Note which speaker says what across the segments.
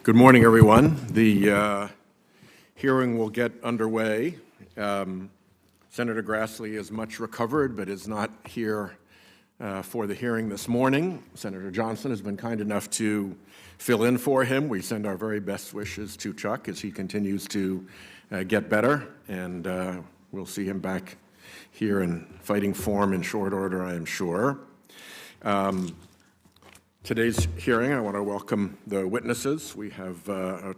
Speaker 1: Good morning, everyone. The hearing will get underway. Senator Grassley is much recovered, but is not here for the hearing this morning. Senator Johnson has been kind enough to fill in for him. We send our very best wishes to Chuck as he continues to get better, and we'll see him back here in fighting form in short order, I am sure. Today's hearing, I want to welcome the witnesses. We have a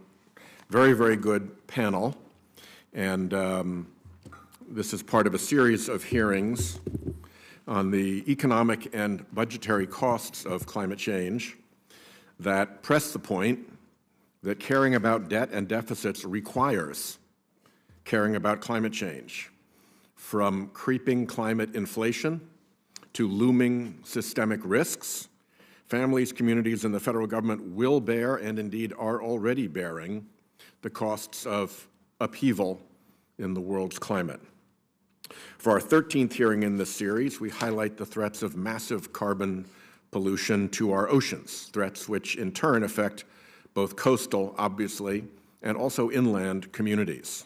Speaker 1: very, very good panel, and this is part of a series of hearings on the economic and budgetary costs of climate change that press the point that caring about debt and deficits requires caring about climate change, from creeping climate inflation to looming systemic risks. Families, communities, and the federal government will bear, and indeed are already bearing, the costs of upheaval in the world's climate. For our 13th hearing in this series, we highlight the threats of massive carbon pollution to our oceans, threats which in turn affect both coastal, obviously, and also inland communities.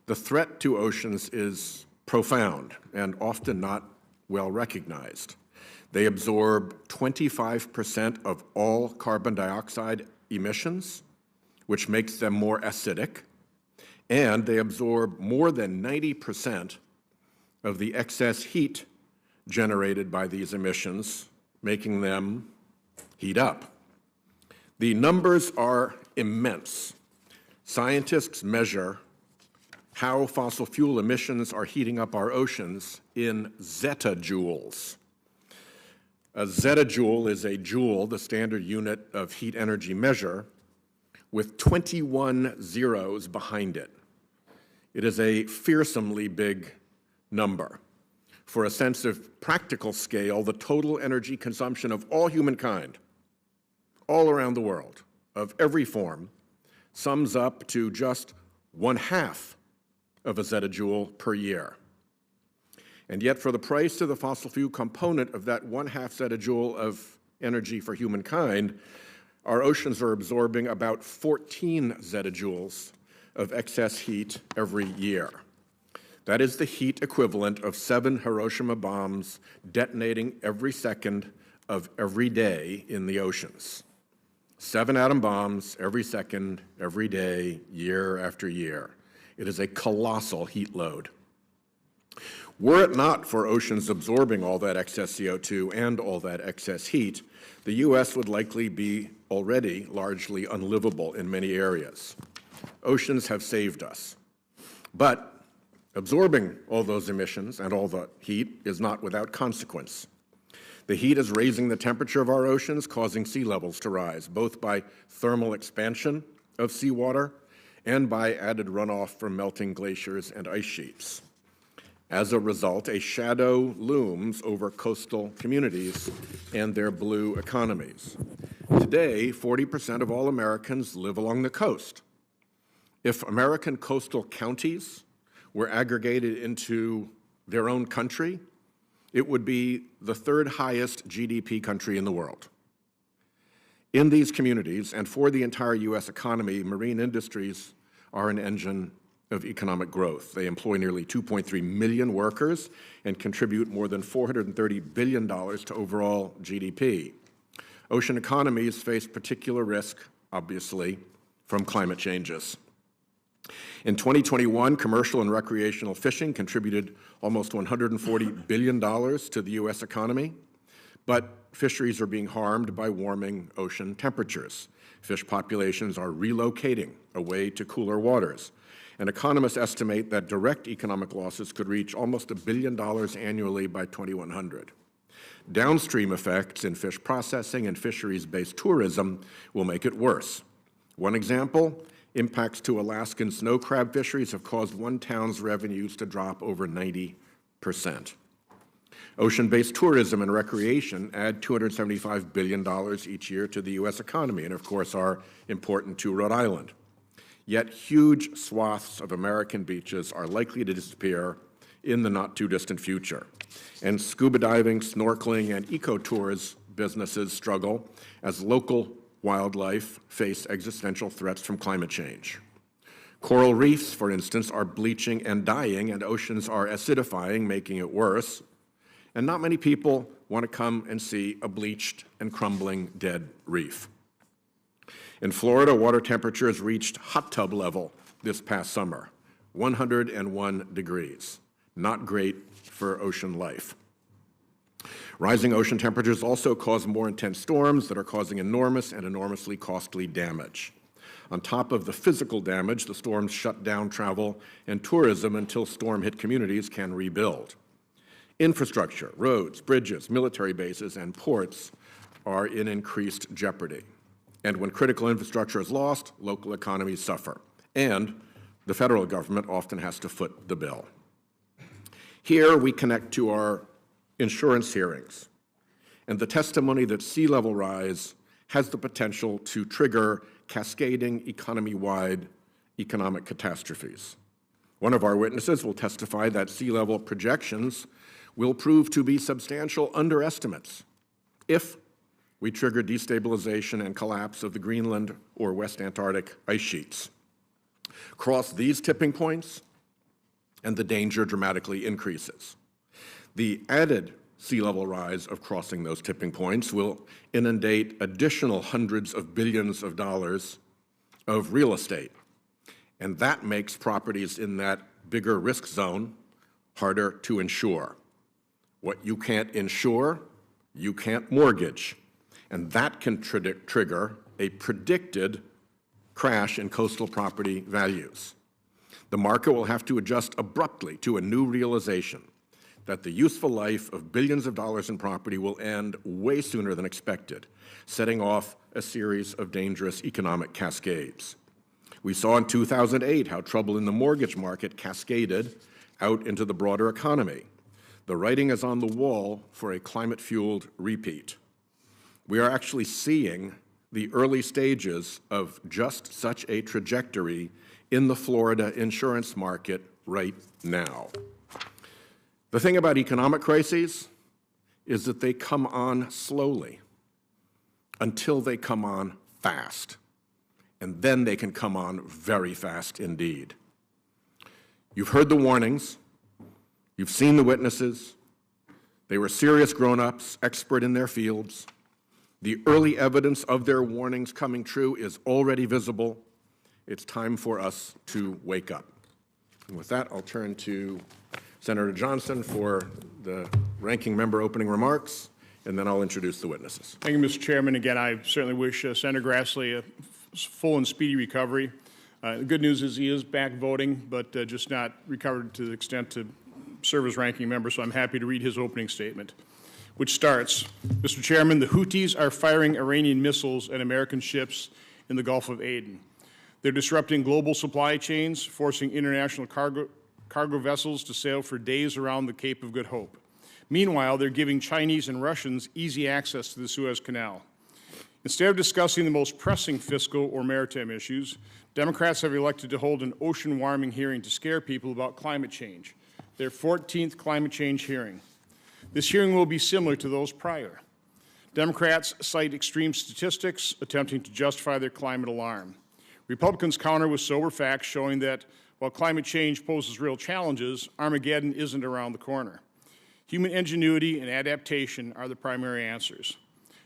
Speaker 1: The threat to oceans is profound and often not well recognized. They absorb 25% of all carbon dioxide emissions, which makes them more acidic, and they absorb more than 90% of the excess heat generated by these emissions, making them heat up. The numbers are immense. Scientists measure how fossil fuel emissions are heating up our oceans in zettajoules. A zettajoule is a joule, the standard unit of heat energy measure, with 21 zeros behind it. It is a fearsomely big number. For a sense of practical scale, the total energy consumption of all humankind, all around the world, of every form, sums up to just 1/2 of a zettajoule per year. And yet, for the price of the fossil fuel component of that 1/2 zettajoule of energy for humankind, our oceans are absorbing about 14 zettajoules of excess heat every year. That is the heat equivalent of 7 Hiroshima bombs detonating every second of every day in the oceans. 7 atom bombs every second, every day, year after year. It is a colossal heat load. Were it not for oceans absorbing all that excess CO2 and all that excess heat, the U.S. would likely be already largely unlivable in many areas. Oceans have saved us. But absorbing all those emissions and all the heat is not without consequence. The heat is raising the temperature of our oceans, causing sea levels to rise, both by thermal expansion of seawater and by added runoff from melting glaciers and ice sheets. As a result, a shadow looms over coastal communities and their blue economies. Today, 40% of all Americans live along the coast. If American coastal counties were aggregated into their own country, it would be the 3rd highest GDP country in the world. In these communities, and for the entire U.S. economy, marine industries are an engine of economic growth. They employ nearly 2.3 million workers and contribute more than $430 billion to overall GDP. Ocean economies face particular risk, obviously, from climate changes. In 2021, commercial and recreational fishing contributed almost $140 billion to the U.S. economy, but fisheries are being harmed by warming ocean temperatures. Fish populations are relocating away to cooler waters. And economists estimate that direct economic losses could reach almost $1 billion annually by 2100. Downstream effects in fish processing and fisheries-based tourism will make it worse. One example, impacts to Alaskan snow crab fisheries have caused one town's revenues to drop over 90%. Ocean-based tourism and recreation add $275 billion each year to the U.S. economy and, of course, are important to Rhode Island. Yet huge swaths of American beaches are likely to disappear in the not-too-distant future. And scuba diving, snorkeling, and eco-tours businesses struggle as local wildlife face existential threats from climate change. Coral reefs, for instance, are bleaching and dying, and oceans are acidifying, making it worse. And not many people want to come and see a bleached and crumbling dead reef. In Florida, water temperatures reached hot tub level this past summer, 101 degrees. Not great for ocean life. Rising ocean temperatures also cause more intense storms that are causing enormous and enormously costly damage. On top of the physical damage, the storms shut down travel and tourism until storm-hit communities can rebuild. Infrastructure, roads, bridges, military bases, and ports are in increased jeopardy. And when critical infrastructure is lost, local economies suffer. And the federal government often has to foot the bill. Here we connect to our insurance hearings and the testimony that sea level rise has the potential to trigger cascading economy-wide economic catastrophes. One of our witnesses will testify that sea level projections will prove to be substantial underestimates if we trigger destabilization and collapse of the Greenland or West Antarctic ice sheets. Cross these tipping points, and the danger dramatically increases. The added sea level rise of crossing those tipping points will inundate additional hundreds of billions of dollars of real estate, and that makes properties in that bigger risk zone harder to insure. What you can't insure, you can't mortgage, and that can trigger a predicted crash in coastal property values. The market will have to adjust abruptly to a new realization that the useful life of billions of dollars in property will end way sooner than expected, setting off a series of dangerous economic cascades. We saw in 2008 how trouble in the mortgage market cascaded out into the broader economy. The writing is on the wall for a climate-fueled repeat. We are actually seeing the early stages of just such a trajectory in the Florida insurance market right now. The thing about economic crises is that they come on slowly until they come on fast, and then they can come on very fast indeed. You've heard the warnings, you've seen the witnesses, they were serious grown-ups, expert in their fields. The early evidence of their warnings coming true is already visible. It's time for us to wake up. And with that, I'll turn to Senator Johnson for the ranking member opening remarks, and then I'll introduce the witnesses.
Speaker 2: Thank you, Mr. Chairman. Again, I certainly wish Senator Grassley a full and speedy recovery. The good news is he is back voting, but just not recovered to the extent to serve as ranking member, so I'm happy to read his opening statement, which starts, Mr. Chairman, the Houthis are firing Iranian missiles at American ships in the Gulf of Aden. They're disrupting global supply chains, forcing international cargo vessels to sail for days around the Cape of Good Hope. Meanwhile, they're giving Chinese and Russians easy access to the Suez Canal. Instead of discussing the most pressing fiscal or maritime issues, Democrats have elected to hold an ocean warming hearing to scare people about climate change, their 14th climate change hearing. This hearing will be similar to those prior. Democrats cite extreme statistics, attempting to justify their climate alarm. Republicans counter with sober facts showing that while climate change poses real challenges, Armageddon isn't around the corner. Human ingenuity and adaptation are the primary answers.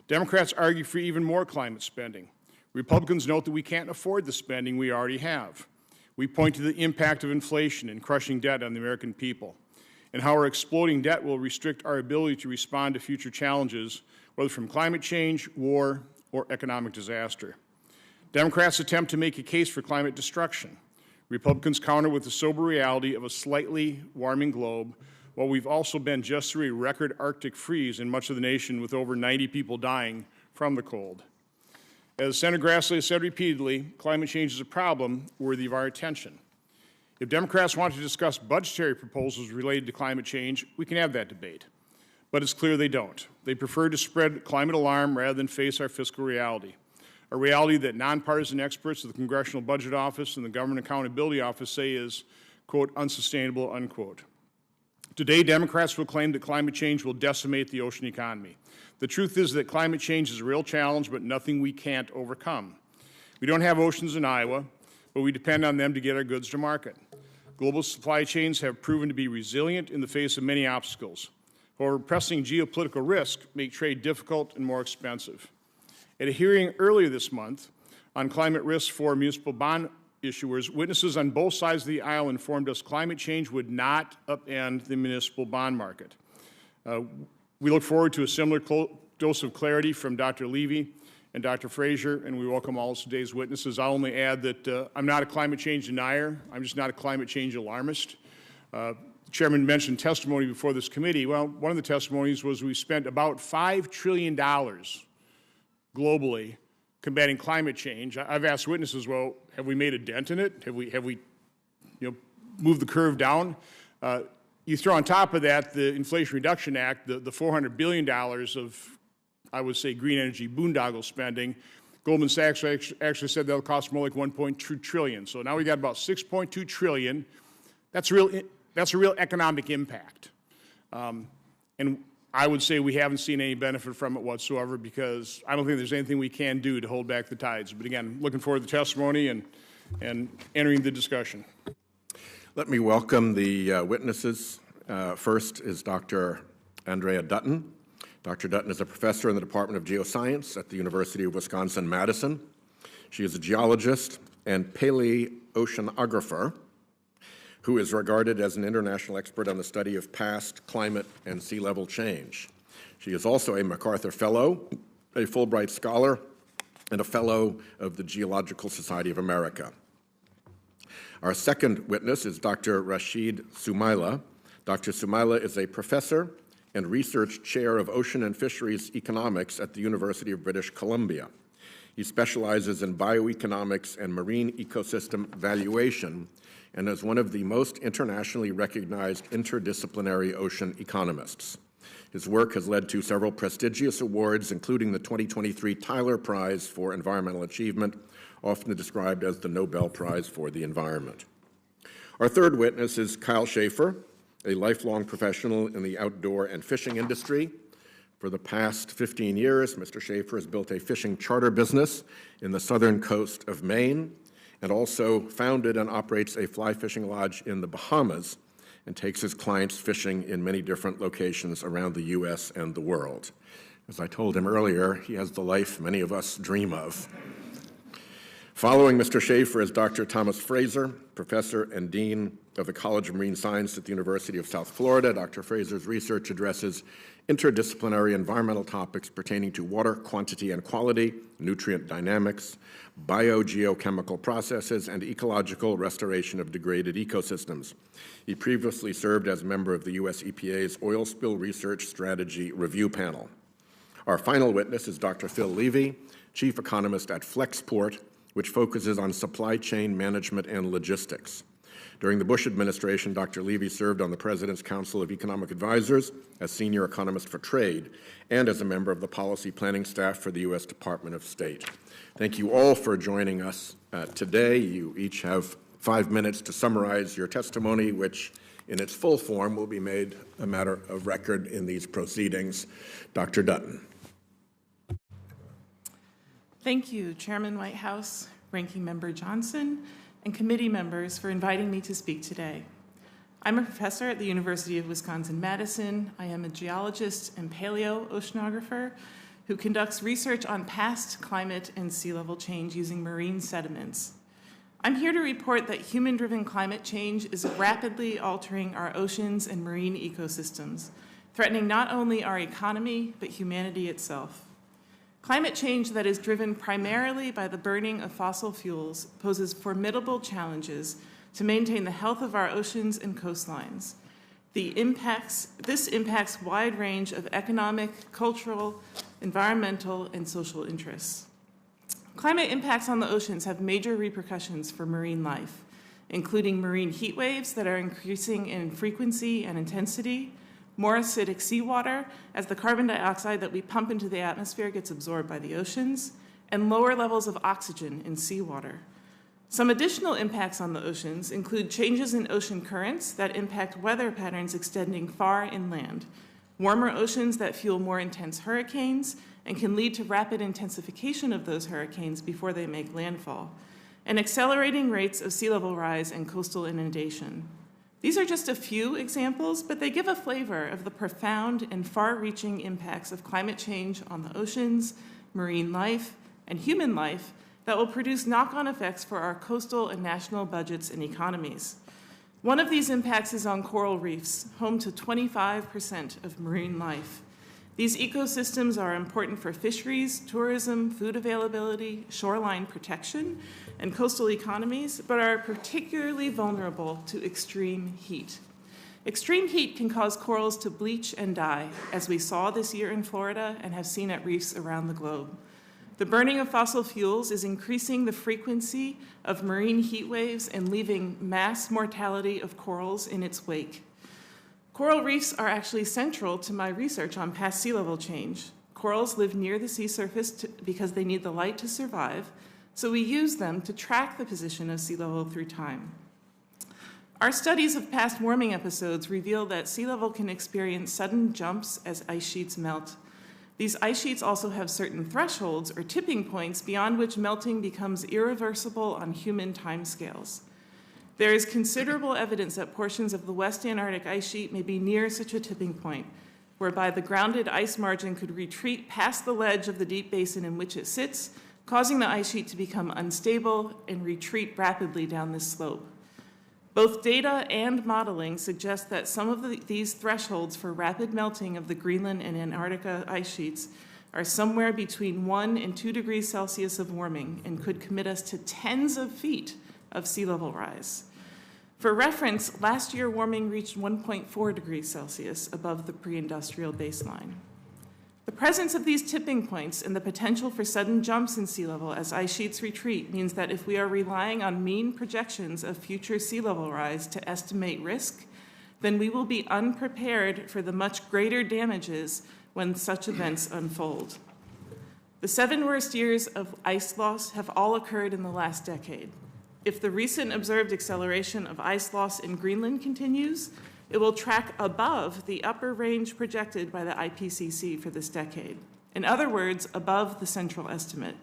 Speaker 2: Democrats argue for even more climate spending. Republicans note that we can't afford the spending we already have. We point to the impact of inflation and crushing debt on the American people, and how our exploding debt will restrict our ability to respond to future challenges, whether from climate change, war, or economic disaster. Democrats attempt to make a case for climate destruction. Republicans counter with the sober reality of a slightly warming globe, while we've also been just through a record Arctic freeze in much of the nation with over 90 people dying from the cold. As Senator Grassley has said repeatedly, climate change is a problem worthy of our attention. If Democrats want to discuss budgetary proposals related to climate change, we can have that debate. But it's clear they don't. They prefer to spread climate alarm rather than face our fiscal reality, a reality that nonpartisan experts of the Congressional Budget Office and the Government Accountability Office say is, quote, unsustainable, unquote. Today, Democrats will claim that climate change will decimate the ocean economy. The truth is that climate change is a real challenge, but nothing we can't overcome. We don't have oceans in Iowa, but we depend on them to get our goods to market. Global supply chains have proven to be resilient in the face of many obstacles. However, pressing geopolitical risks make trade difficult and more expensive. At a hearing earlier this month on climate risks for municipal bond issuers, witnesses on both sides of the aisle informed us climate change would not upend the municipal bond market. We look forward to a similar dose of clarity from Dr. Levy and Dr. Fraser, and we welcome all of today's witnesses. I'll only add that I'm not a climate change denier. I'm just not a climate change alarmist. The Chairman mentioned testimony before this committee. Well, one of the testimonies was we spent about $5 trillion globally combating climate change. I've asked witnesses, well, have we made a dent in it? Have we moved the curve down? You throw on top of that the Inflation Reduction Act, the $400 billion of, I would say, green energy boondoggle spending. Goldman Sachs actually said that'll cost more like $1.2 trillion. So now we got about $6.2 trillion. That's a real economic impact. And I would say we haven't seen any benefit from it whatsoever because I don't think there's anything we can do to hold back the tides. But again, looking forward to the testimony and entering the discussion.
Speaker 1: Let me welcome the witnesses. First is Dr. Andrea Dutton. Dr. Dutton is a professor in the Department of Geoscience at the University of Wisconsin-Madison. She is a geologist and paleoceanographer who is regarded as an international expert on the study of past climate and sea level change. She is also a MacArthur Fellow, a Fulbright Scholar, and a Fellow of the Geological Society of America. Our second witness is Dr. Rashid Sumaila. Dr. Sumaila is a professor and research chair of ocean and fisheries economics at the University of British Columbia. He specializes in bioeconomics and marine ecosystem valuation and is one of the most internationally recognized interdisciplinary ocean economists. His work has led to several prestigious awards, including the 2023 Tyler Prize for Environmental Achievement, often described as the Nobel Prize for the Environment. Our third witness is Kyle Schaefer, a lifelong professional in the outdoor and fishing industry. For the past 15 years, Mr. Schaefer has built a fishing charter business in the southern coast of Maine and also founded and operates a fly fishing lodge in the Bahamas and takes his clients fishing in many different locations around the U.S. and the world. As I told him earlier, he has the life many of us dream of. Following Mr. Schaefer is Dr. Thomas Fraser, professor and dean of the College of Marine Science at the University of South Florida. Dr. Fraser's research addresses interdisciplinary environmental topics pertaining to water quantity and quality, nutrient dynamics, biogeochemical processes, and ecological restoration of degraded ecosystems. He previously served as member of the U.S. EPA's Oil Spill Research Strategy Review Panel. Our final witness is Dr. Phil Levy, chief economist at Flexport, which focuses on supply chain management and logistics. During the Bush administration, Dr. Levy served on the President's Council of Economic Advisors as senior economist for trade and as a member of the policy planning staff for the U.S. Department of State. Thank you all for joining us today. You each have 5 minutes to summarize your testimony, which in its full form will be made a matter of record in these proceedings. Dr. Dutton.
Speaker 3: Thank you, Chairman Whitehouse, Ranking Member Johnson, and committee members for inviting me to speak today. I'm a professor at the University of Wisconsin-Madison. I am a geologist and paleoceanographer who conducts research on past climate and sea level change using marine sediments. I'm here to report that human-driven climate change is rapidly altering our oceans and marine ecosystems, threatening not only our economy, but humanity itself. Climate change that is driven primarily by the burning of fossil fuels poses formidable challenges to maintain the health of our oceans and coastlines. This impacts wide range of economic, cultural, environmental, and social interests. Climate impacts on the oceans have major repercussions for marine life, including marine heat waves that are increasing in frequency and intensity, more acidic seawater as the carbon dioxide that we pump into the atmosphere gets absorbed by the oceans, and lower levels of oxygen in seawater. Some additional impacts on the oceans include changes in ocean currents that impact weather patterns extending far inland, warmer oceans that fuel more intense hurricanes and can lead to rapid intensification of those hurricanes before they make landfall, and accelerating rates of sea level rise and coastal inundation. These are just a few examples, but they give a flavor of the profound and far-reaching impacts of climate change on the oceans, marine life, and human life that will produce knock-on effects for our coastal and national budgets and economies. One of these impacts is on coral reefs, home to 25% of marine life. These ecosystems are important for fisheries, tourism, food availability, shoreline protection, and coastal economies, but are particularly vulnerable to extreme heat. Extreme heat can cause corals to bleach and die, as we saw this year in Florida and have seen at reefs around the globe. The burning of fossil fuels is increasing the frequency of marine heat waves and leaving mass mortality of corals in its wake. Coral reefs are actually central to my research on past sea level change. Corals live near the sea surface because they need the light to survive, so we use them to track the position of sea level through time. Our studies of past warming episodes reveal that sea level can experience sudden jumps as ice sheets melt. These ice sheets also have certain thresholds or tipping points beyond which melting becomes irreversible on human timescales. There is considerable evidence that portions of the West Antarctic ice sheet may be near such a tipping point, whereby the grounded ice margin could retreat past the ledge of the deep basin in which it sits, causing the ice sheet to become unstable and retreat rapidly down this slope. Both data and modeling suggest that some of these thresholds for rapid melting of the Greenland and Antarctica ice sheets are somewhere between 1 and 2 degrees Celsius of warming and could commit us to tens of feet of sea level rise. For reference, last year warming reached 1.4 degrees Celsius above the pre-industrial baseline. The presence of these tipping points and the potential for sudden jumps in sea level as ice sheets retreat means that if we are relying on mean projections of future sea level rise to estimate risk, then we will be unprepared for the much greater damages when such events unfold. The 7 worst years of ice loss have all occurred in the last decade. If the recent observed acceleration of ice loss in Greenland continues, it will track above the upper range projected by the IPCC for this decade. In other words, above the central estimate.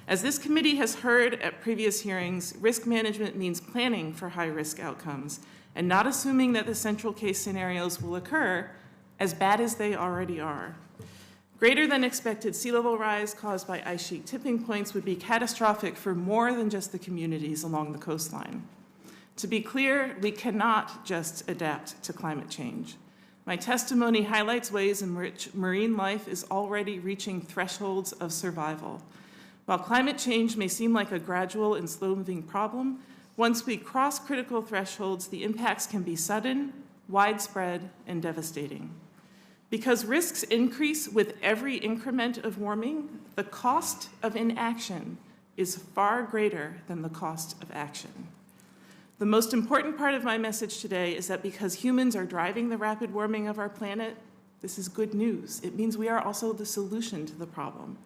Speaker 3: As this committee has heard at previous hearings, risk management means planning for high-risk outcomes and not assuming that the central case scenarios will occur, as bad as they already are. Greater than expected sea level rise caused by ice sheet tipping points would be catastrophic for more than just the communities along the coastline. To be clear, we cannot just adapt to climate change. My testimony highlights ways in which marine life is already reaching thresholds of survival. While climate change may seem like a gradual and slow-moving problem, once we cross critical thresholds, the impacts can be sudden, widespread, and devastating. Because risks increase with every increment of warming, the cost of inaction is far greater than the cost of action. The most important part of my message today is that because humans are driving the rapid warming of our planet, this is good news. It means we are also the solution to the problem.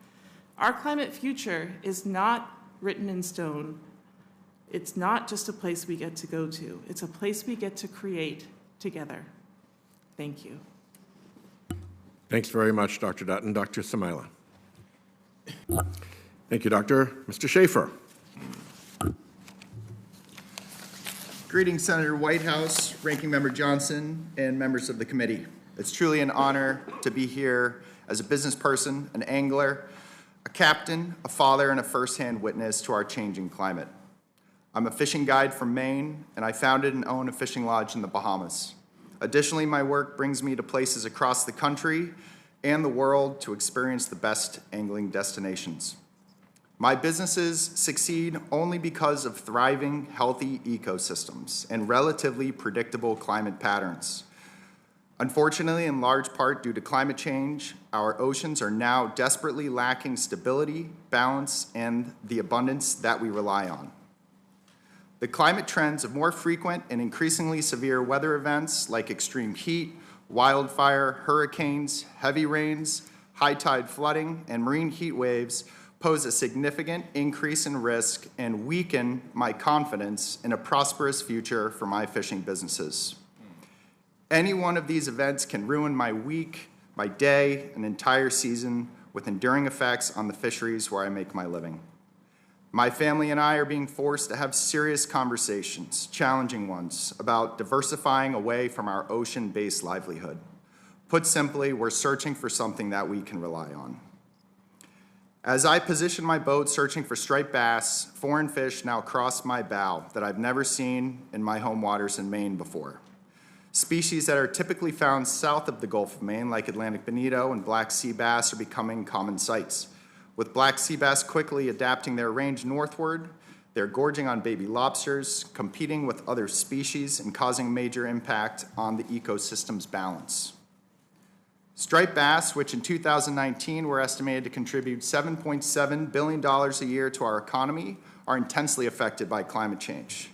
Speaker 3: Our climate future is not written in stone. It's not just a place we get to go to. It's a place we get to create together. Thank you.
Speaker 1: Thanks very much, Dr. Dutton. Dr. Sumaila. Thank you, Doctor. Mr. Schaefer.
Speaker 4: Greetings, Senator Whitehouse, Ranking Member Johnson, and members of the committee. It's truly an honor to be here as a business person, an angler, a captain, a father, and a firsthand witness to our changing climate. I'm a fishing guide from Maine, and I founded and own a fishing lodge in the Bahamas. Additionally, my work brings me to places across the country and the world to experience the best angling destinations. My businesses succeed only because of thriving, healthy ecosystems and relatively predictable climate patterns. Unfortunately, in large part due to climate change, our oceans are now desperately lacking stability, balance, and the abundance that we rely on. The climate trends of more frequent and increasingly severe weather events like extreme heat, wildfire, hurricanes, heavy rains, high tide flooding, and marine heat waves pose a significant increase in risk and weaken my confidence in a prosperous future for my fishing businesses. Any one of these events can ruin my week, my day, an entire season with enduring effects on the fisheries where I make my living. My family and I are being forced to have serious conversations, challenging ones, about diversifying away from our ocean-based livelihood. Put simply, we're searching for something that we can rely on. As I position my boat searching for striped bass, foreign fish now cross my bow that I've never seen in my home waters in Maine before. Species that are typically found south of the Gulf of Maine, like Atlantic bonito and black sea bass, are becoming common sights. With black sea bass quickly adapting their range northward, they're gorging on baby lobsters, competing with other species, and causing major impact on the ecosystem's balance. Striped bass, which in 2019 were estimated to contribute $7.7 billion a year to our economy, are intensely affected by climate change.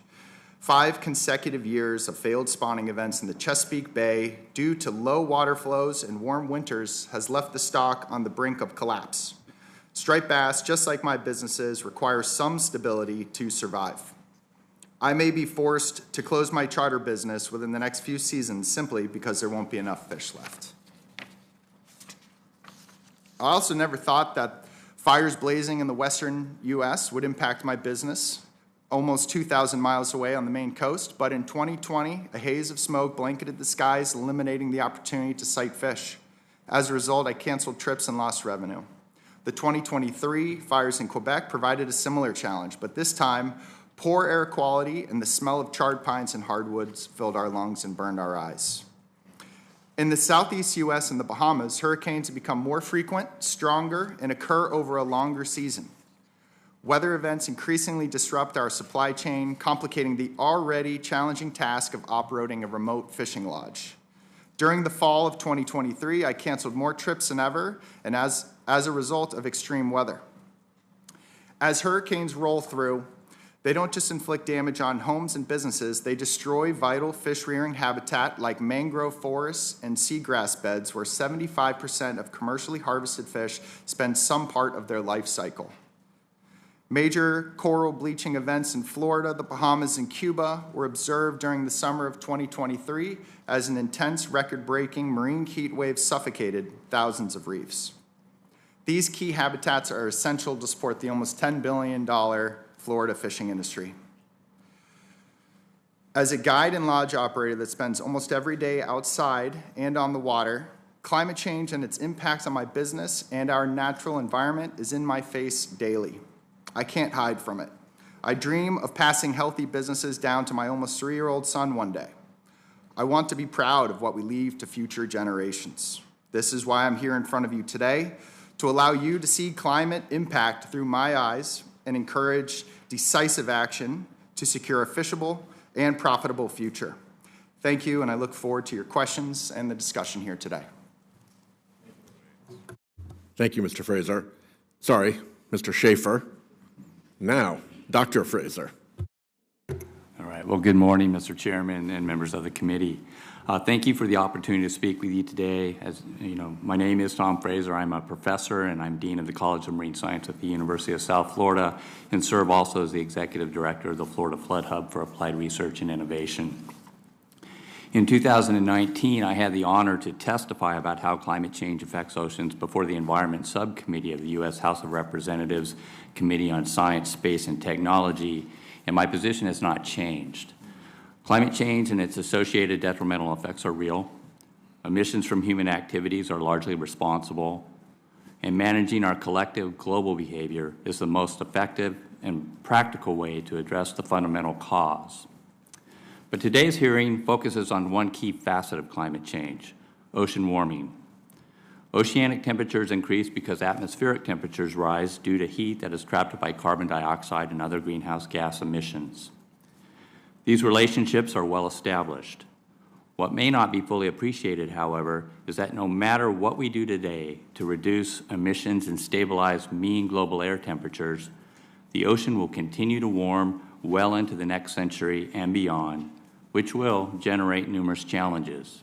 Speaker 4: 5 consecutive years of failed spawning events in the Chesapeake Bay due to low water flows and warm winters has left the stock on the brink of collapse. Striped bass, just like my businesses, require some stability to survive. I may be forced to close my charter business within the next few seasons simply because there won't be enough fish left. I also never thought that fires blazing in the western U.S. would impact my business, almost 2,000 miles away on the Maine coast, but in 2020, a haze of smoke blanketed the skies, eliminating the opportunity to sight fish. As a result, I canceled trips and lost revenue. The 2023 fires in Quebec provided a similar challenge, but this time, poor air quality and the smell of charred pines and hardwoods filled our lungs and burned our eyes. In the southeast U.S. and the Bahamas, hurricanes have become more frequent, stronger, and occur over a longer season. Weather events increasingly disrupt our supply chain, complicating the already challenging task of operating a remote fishing lodge. During the fall of 2023, I canceled more trips than ever, and as a result of extreme weather. As hurricanes roll through, they don't just inflict damage on homes and businesses, they destroy vital fish-rearing habitat like mangrove forests and seagrass beds where 75% of commercially harvested fish spend some part of their life cycle. Major coral bleaching events in Florida, the Bahamas, and Cuba were observed during the summer of 2023 as an intense record-breaking marine heat wave suffocated thousands of reefs. These key habitats are essential to support the almost $10 billion Florida fishing industry. As a guide and lodge operator that spends almost every day outside and on the water, climate change and its impacts on my business and our natural environment is in my face daily. I can't hide from it. I dream of passing healthy businesses down to my almost 3-year-old son one day. I want to be proud of what we leave to future generations. This is why I'm here in front of you today, to allow you to see climate impact through my eyes and encourage decisive action to secure a fishable and profitable future. Thank you, and I look forward to your questions and the discussion here today.
Speaker 1: Thank you, Mr. Fraser. Sorry, Mr. Schaefer. Now, Dr. Fraser.
Speaker 5: All right. Well, good morning, Mr. Chairman and members of the committee. Thank you for the opportunity to speak with you today. As you know, my name is Tom Fraser. I'm a professor and I'm Dean of the College of Marine Science at the University of South Florida and serve also as the Executive Director of the Florida Flood Hub for Applied Research and Innovation. In 2019, I had the honor to testify about how climate change affects oceans before the Environment Subcommittee of the U.S. House of Representatives Committee on Science, Space, and Technology, and my position has not changed. Climate change and its associated detrimental effects are real. Emissions from human activities are largely responsible, and managing our collective global behavior is the most effective and practical way to address the fundamental cause. But today's hearing focuses on one key facet of climate change, ocean warming. Oceanic temperatures increase because atmospheric temperatures rise due to heat that is trapped by carbon dioxide and other greenhouse gas emissions. These relationships are well established. What may not be fully appreciated, however, is that no matter what we do today to reduce emissions and stabilize mean global air temperatures, the ocean will continue to warm well into the next century and beyond, which will generate numerous challenges.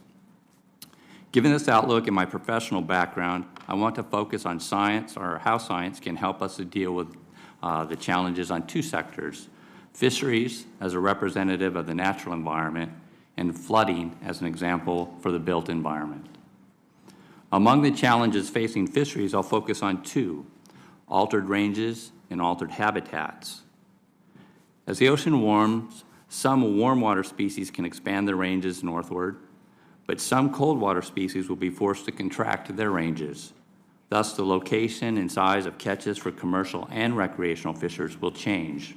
Speaker 5: Given this outlook and my professional background, I want to focus on science, or how science can help us to deal with the challenges on two sectors: fisheries as a representative of the natural environment, and flooding as an example for the built environment. Among the challenges facing fisheries, I'll focus on two: altered ranges and altered habitats. As the ocean warms, some warm water species can expand their ranges northward, but some cold water species will be forced to contract their ranges. Thus, the location and size of catches for commercial and recreational fishers will change.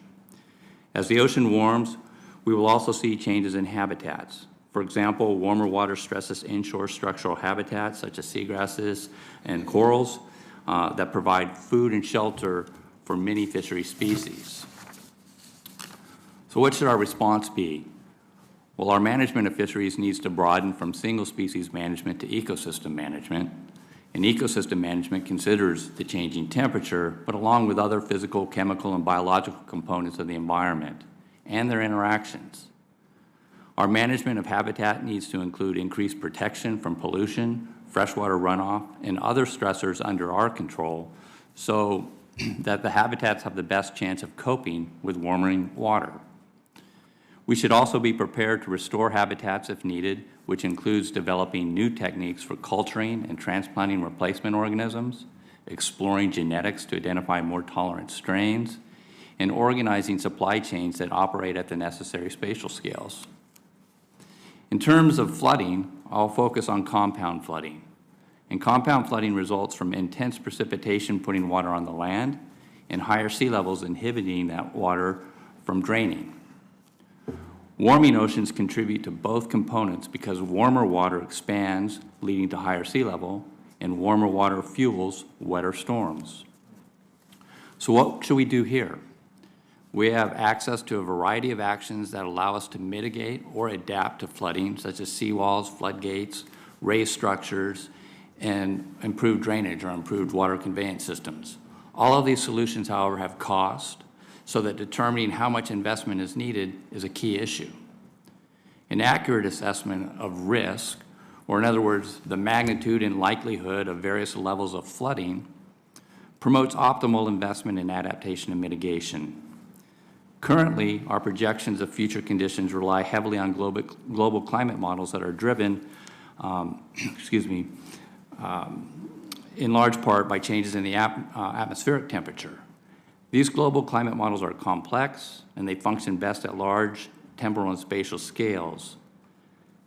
Speaker 5: As the ocean warms, we will also see changes in habitats. For example, warmer water stresses inshore structural habitats such as seagrasses and corals that provide food and shelter for many fishery species. So what should our response be? Well, our management of fisheries needs to broaden from single species management to ecosystem management. And ecosystem management considers the changing temperature, but along with other physical, chemical, and biological components of the environment and their interactions. Our management of habitat needs to include increased protection from pollution, freshwater runoff, and other stressors under our control so that the habitats have the best chance of coping with warming water. We should also be prepared to restore habitats if needed, which includes developing new techniques for culturing and transplanting replacement organisms, exploring genetics to identify more tolerant strains, and organizing supply chains that operate at the necessary spatial scales. In terms of flooding, I'll focus on compound flooding. And compound flooding results from intense precipitation putting water on the land and higher sea levels inhibiting that water from draining. Warming oceans contribute to both components because warmer water expands, leading to higher sea level, and warmer water fuels wetter storms. So what should we do here? We have access to a variety of actions that allow us to mitigate or adapt to flooding, such as seawalls, floodgates, raised structures, and improved drainage or improved water conveyance systems. All of these solutions, however, have cost, so that determining how much investment is needed is a key issue. An accurate assessment of risk, or in other words, the magnitude and likelihood of various levels of flooding, promotes optimal investment in adaptation and mitigation. Currently, our projections of future conditions rely heavily on global climate models that are driven, in large part by changes in the atmospheric temperature. These global climate models are complex, and they function best at large temporal and spatial scales.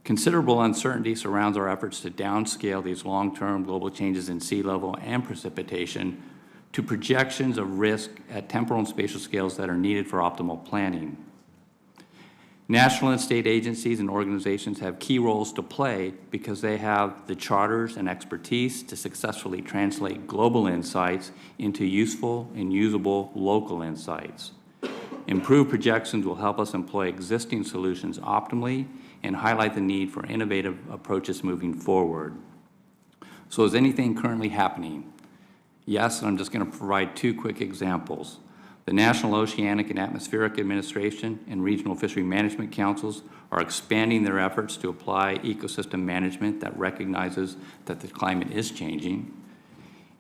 Speaker 5: Considerable uncertainty surrounds our efforts to downscale these long-term global changes in sea level and precipitation to projections of risk at temporal and spatial scales that are needed for optimal planning. National and state agencies and organizations have key roles to play because they have the charters and expertise to successfully translate global insights into useful and usable local insights. Improved projections will help us employ existing solutions optimally and highlight the need for innovative approaches moving forward. So is anything currently happening? Yes, and I'm just going to provide two quick examples. The National Oceanic and Atmospheric Administration and Regional Fishery Management Councils are expanding their efforts to apply ecosystem management that recognizes that the climate is changing.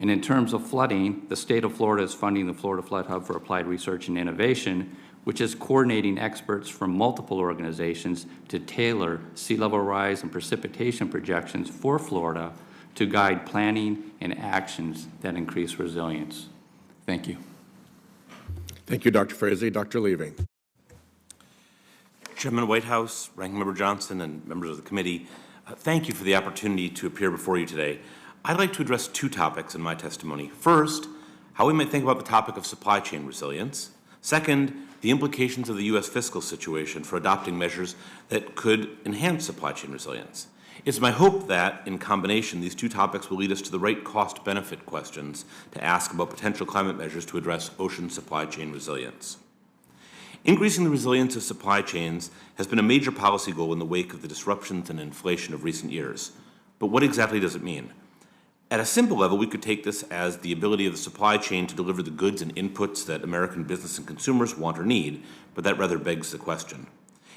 Speaker 5: And in terms of flooding, the state of Florida is funding the Florida Flood Hub for Applied Research and Innovation, which is coordinating experts from multiple organizations to tailor sea level rise and precipitation projections for Florida to guide planning and actions that increase resilience. Thank you.
Speaker 1: Thank you, Dr. Frazee. Dr. Levy.
Speaker 6: Chairman Whitehouse, Ranking Member Johnson, and members of the committee, thank you for the opportunity to appear before you today. I'd like to address two topics in my testimony. First, how we might think about the topic of supply chain resilience. Second, the implications of the U.S. fiscal situation for adopting measures that could enhance supply chain resilience. It's my hope that, in combination, these two topics will lead us to the right cost-benefit questions to ask about potential climate measures to address ocean supply chain resilience. Increasing the resilience of supply chains has been a major policy goal in the wake of the disruptions and inflation of recent years. But what exactly does it mean? At a simple level, we could take this as the ability of the supply chain to deliver the goods and inputs that American business and consumers want or need, but that rather begs the question.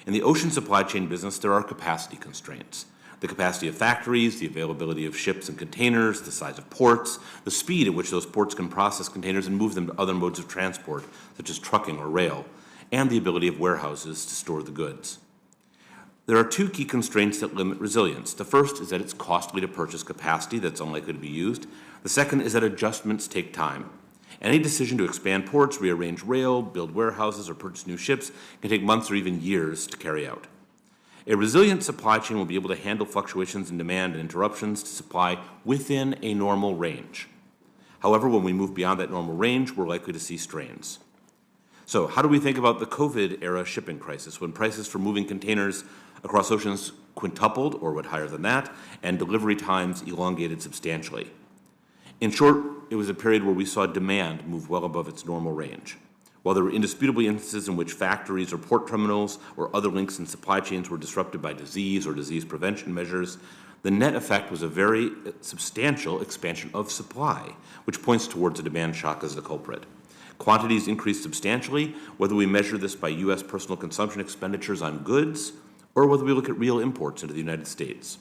Speaker 6: In the ocean supply chain business, there are capacity constraints. The capacity of factories, the availability of ships and containers, the size of ports, the speed at which those ports can process containers and move them to other modes of transport, such as trucking or rail, and the ability of warehouses to store the goods. There are two key constraints that limit resilience. The first is that it's costly to purchase capacity that's unlikely to be used. The second is that adjustments take time. Any decision to expand ports, rearrange rail, build warehouses, or purchase new ships can take months or even years to carry out. A resilient supply chain will be able to handle fluctuations in demand and interruptions to supply within a normal range. However, when we move beyond that normal range, we're likely to see strains. So how do we think about the COVID-era shipping crisis, when prices for moving containers across oceans quintupled or went higher than that, and delivery times elongated substantially? In short, it was a period where we saw demand move well above its normal range. While there were indisputably instances in which factories or port terminals or other links in supply chains were disrupted by disease or disease prevention measures, the net effect was a very substantial expansion of supply, which points towards a demand shock as the culprit. Quantities increased substantially, whether we measure this by U.S. personal consumption expenditures on goods or whether we look at real imports into the United States.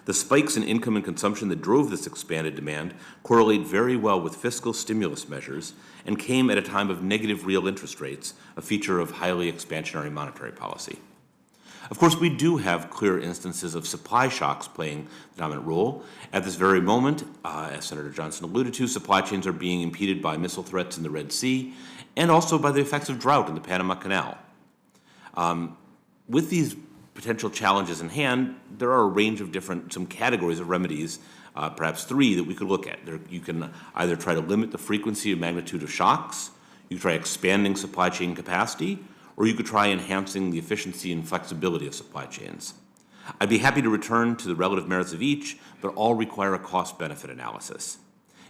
Speaker 6: The spikes in income and consumption that drove this expanded demand correlate very well with fiscal stimulus measures and came at a time of negative real interest rates, a feature of highly expansionary monetary policy. Of course, we do have clear instances of supply shocks playing the dominant role. At this very moment, as Senator Johnson alluded to, supply chains are being impeded by missile threats in the Red Sea and also by the effects of drought in the Panama Canal. With these potential challenges in hand, there are a range of some categories of remedies, perhaps three that we could look at. You can either try to limit the frequency and magnitude of shocks, you could try expanding supply chain capacity, or you could try enhancing the efficiency and flexibility of supply chains. I'd be happy to return to the relative merits of each, but all require a cost-benefit analysis.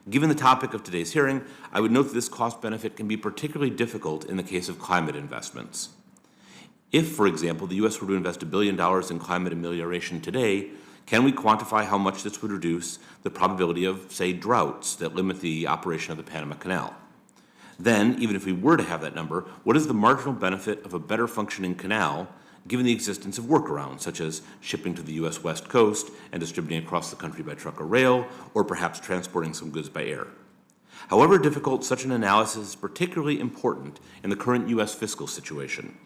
Speaker 6: Given the topic of today's hearing, I would note that this cost-benefit can be particularly difficult in the case of climate investments. If, for example, the U.S. were to invest $1 billion in climate amelioration today, can we quantify how much this would reduce the probability of, say, droughts that limit the operation of the Panama Canal? Then, even if we were to have that number, what is the marginal benefit of a better functioning canal given the existence of workarounds, such as shipping to the U.S. West Coast and distributing across the country by truck or rail, or perhaps transporting some goods by air? However difficult, such an analysis is particularly important in the current U.S. fiscal situation,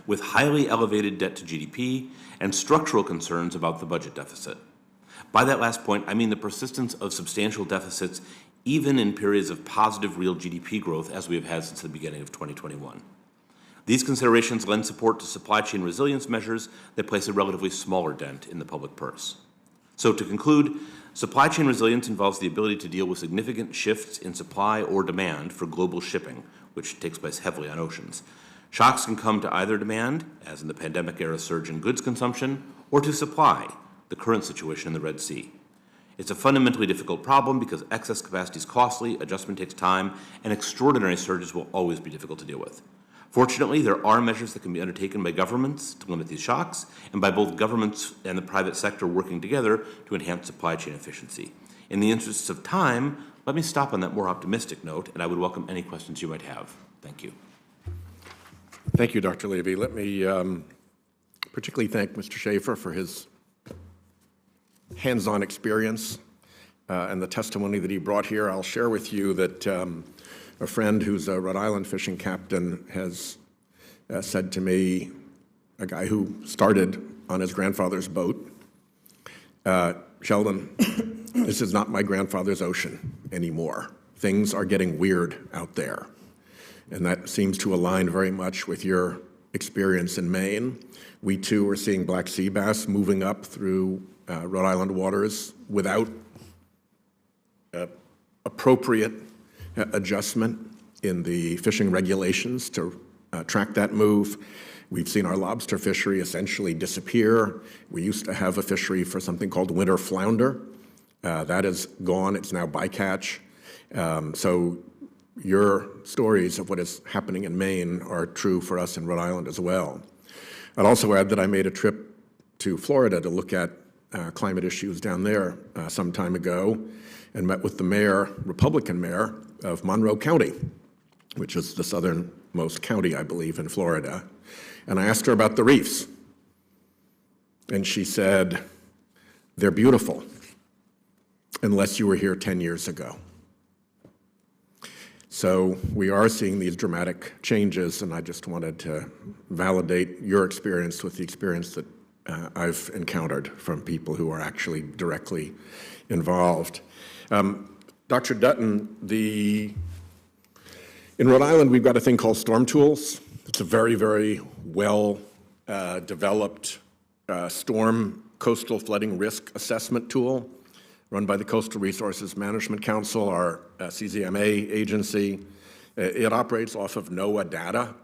Speaker 6: with highly elevated debt to GDP and structural concerns about the budget deficit. By that last point, I mean the persistence of substantial deficits even in periods of positive real GDP growth as we have had since the beginning of 2021. These considerations lend support to supply chain resilience measures that place a relatively smaller dent in the public purse. So to conclude, supply chain resilience involves the ability to deal with significant shifts in supply or demand for global shipping, which takes place heavily on oceans. Shocks can come to either demand, as in the pandemic-era surge in goods consumption, or to supply, the current situation in the Red Sea. It's a fundamentally difficult problem because excess capacity is costly, adjustment takes time, and extraordinary surges will always be difficult to deal with. Fortunately, there are measures that can be undertaken by governments to limit these shocks, and by both governments and the private sector working together to enhance supply chain efficiency. In the interests of time, let me stop on that more optimistic note, and I would welcome any questions you might have. Thank you.
Speaker 1: Thank you, Dr. Levy. Let me particularly thank Mr. Schaefer for his hands-on experience and the testimony that he brought here. I'll share with you that a friend who's a Rhode Island fishing captain has said to me, a guy who started on his grandfather's boat, Sheldon, this is not my grandfather's ocean anymore. Things are getting weird out there. And that seems to align very much with your experience in Maine. We too are seeing black sea bass moving up through Rhode Island waters without appropriate adjustment in the fishing regulations to track that move. We've seen our lobster fishery essentially disappear. We used to have a fishery for something called winter flounder. That is gone. It's now bycatch. So your stories of what is happening in Maine are true for us in Rhode Island as well. I'd also add that I made a trip to Florida to look at climate issues down there some time ago and met with the mayor, Republican mayor of Monroe County, which is the southernmost county, I believe, in Florida. And I asked her about the reefs. And she said, "They're beautiful, unless you were here 10 years ago." So we are seeing these dramatic changes, and I just wanted to validate your experience with the experience that I've encountered from people who are actually directly involved. Dr. Dutton, in Rhode Island, we've got a thing called Storm Tools. It's a very, very well developed storm coastal flooding risk assessment tool run by the Coastal Resources Management Council, our CZMA agency. It operates off of NOAA data.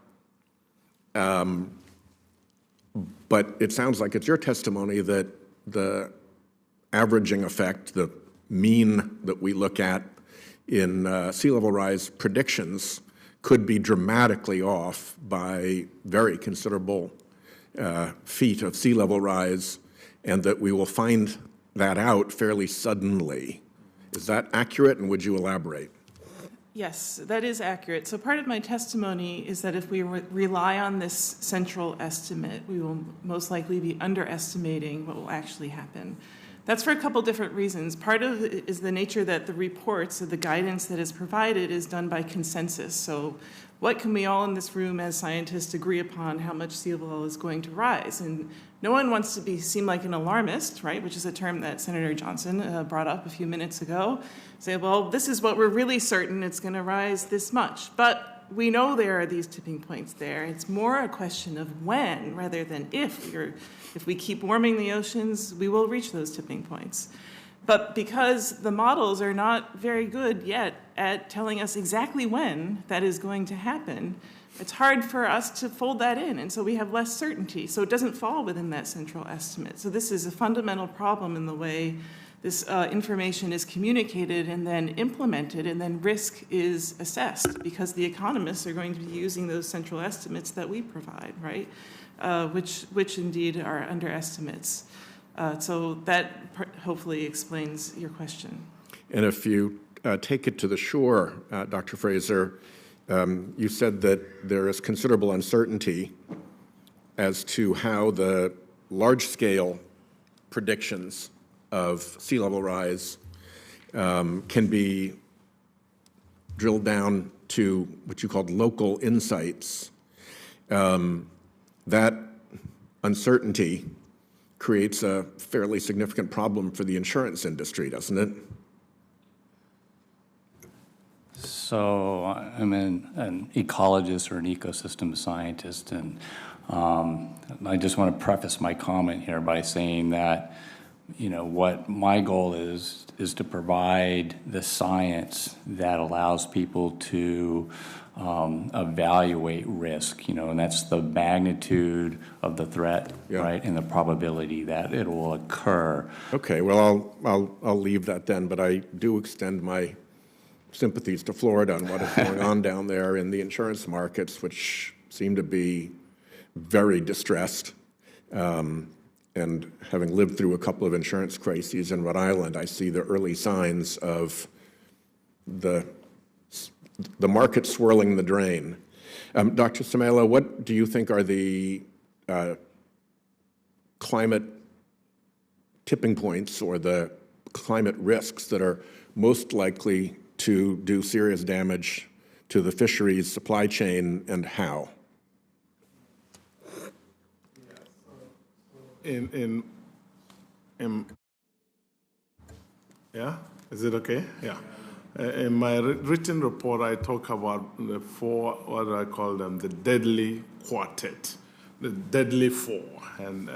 Speaker 1: But it sounds like it's your testimony that the averaging effect, the mean that we look at in sea level rise predictions could be dramatically off by very considerable feet of sea level rise, and that we will find that out fairly suddenly. Is that accurate, and would you elaborate?
Speaker 3: Yes, that is accurate. So part of my testimony is that if we rely on this central estimate, we will most likely be underestimating what will actually happen. That's for a couple different reasons. Part of it is the nature that the reports or the guidance that is provided is done by consensus. So what can we all in this room as scientists agree upon how much sea level is going to rise? And no one wants to seem like an alarmist, right, which is a term that Senator Johnson brought up a few minutes ago. Say, well, this is what we're really certain, it's going to rise this much. But we know there are these tipping points there. It's more a question of when rather than if. If we keep warming the oceans, we will reach those tipping points. But because the models are not very good yet at telling us exactly when that is going to happen, it's hard for us to fold that in, and so we have less certainty. So it doesn't fall within that central estimate. So this is a fundamental problem in the way this information is communicated and then implemented, and then risk is assessed, because the economists are going to be using those central estimates that we provide, right? Which indeed are underestimates. So that hopefully explains your question.
Speaker 1: And if you take it to the shore, Dr. Fraser, you said that there is considerable uncertainty as to how the large-scale predictions of sea level rise can be drilled down to what you called local insights. That uncertainty creates a fairly significant problem for the insurance industry, doesn't it?
Speaker 5: So I'm an ecologist or an ecosystem scientist, and I just want to preface my comment here by saying that, you know, what my goal is to provide the science that allows people to evaluate risk, you know, and that's the magnitude of the threat,
Speaker 1: Yeah.
Speaker 5: right, and the probability that it will occur.
Speaker 1: Okay, well, I'll leave that then, but I do extend my sympathies to Florida and what is going on down there in the insurance markets, which seem to be very distressed. And having lived through a couple of insurance crises in Rhode Island, I see the early signs of the market swirling the drain. Dr. Sumaila, what do you think are the climate tipping points or the climate risks that are most likely to do serious damage to the fisheries supply chain, and how?
Speaker 7: Yeah, is it okay? Yeah. In my written report, I talk about the four, what do I call them, the deadly quartet, the deadly four, and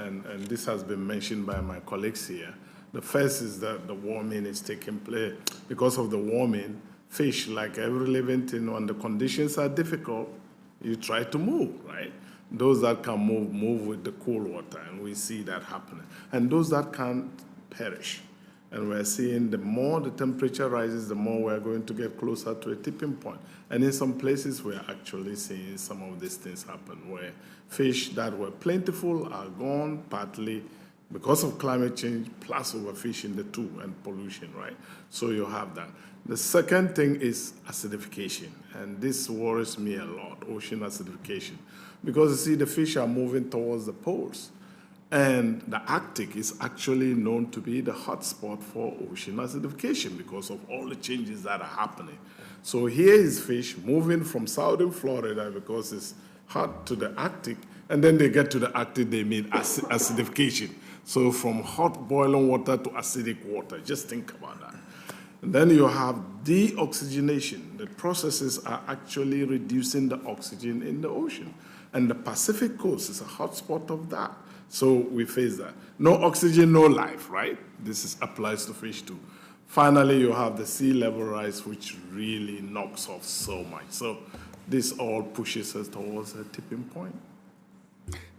Speaker 7: this has been mentioned by my colleagues here. The first is that the warming is taking place. Because of the warming, fish, like every living thing, when the conditions are difficult, you try to move, right? Those that can move with the cool water, and we see that happening. And those that can't perish. And we're seeing the more the temperature rises, the more we're going to get closer to a tipping point. And in some places, we're actually seeing some of these things happen, where fish that were plentiful are gone partly because of climate change, plus overfishing the two, and pollution, right? So you have that. The second thing is acidification, and this worries me a lot, ocean acidification. Because you see, the fish are moving towards the poles. And the Arctic is actually known to be the hotspot for ocean acidification because of all the changes that are happening. So here is fish moving from southern Florida because it's hot to the Arctic, and then they get to the Arctic, they mean acidification. So from hot boiling water to acidic water, just think about that. And then you have deoxygenation. The processes are actually reducing the oxygen in the ocean. And the Pacific coast is a hotspot of that. So we face that. No oxygen, no life, right? This applies to fish too. Finally, you have the sea level rise, which really knocks off so much. So this all pushes us towards a tipping point.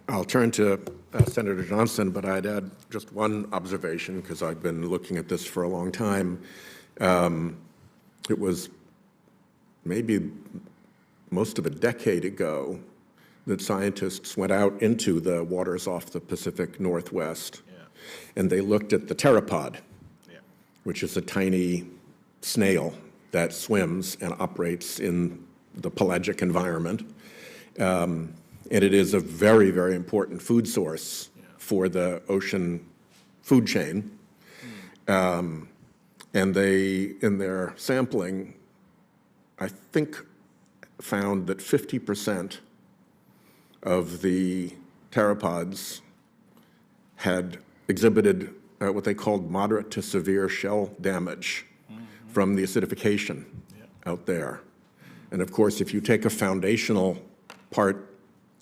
Speaker 1: I'll turn to Senator Johnson, but I'd add just one observation because I've been looking at this for a long time. It was maybe most of a decade ago that scientists went out into the waters off the Pacific Northwest, and they looked at the pteropod, which is a tiny snail that swims and operates in the pelagic environment. And it is a very, very important food source for the ocean food chain. And they, in their sampling, I think found that 50% of the pteropods had exhibited what they called moderate to severe shell damage from the acidification out there. And of course, if you take a foundational part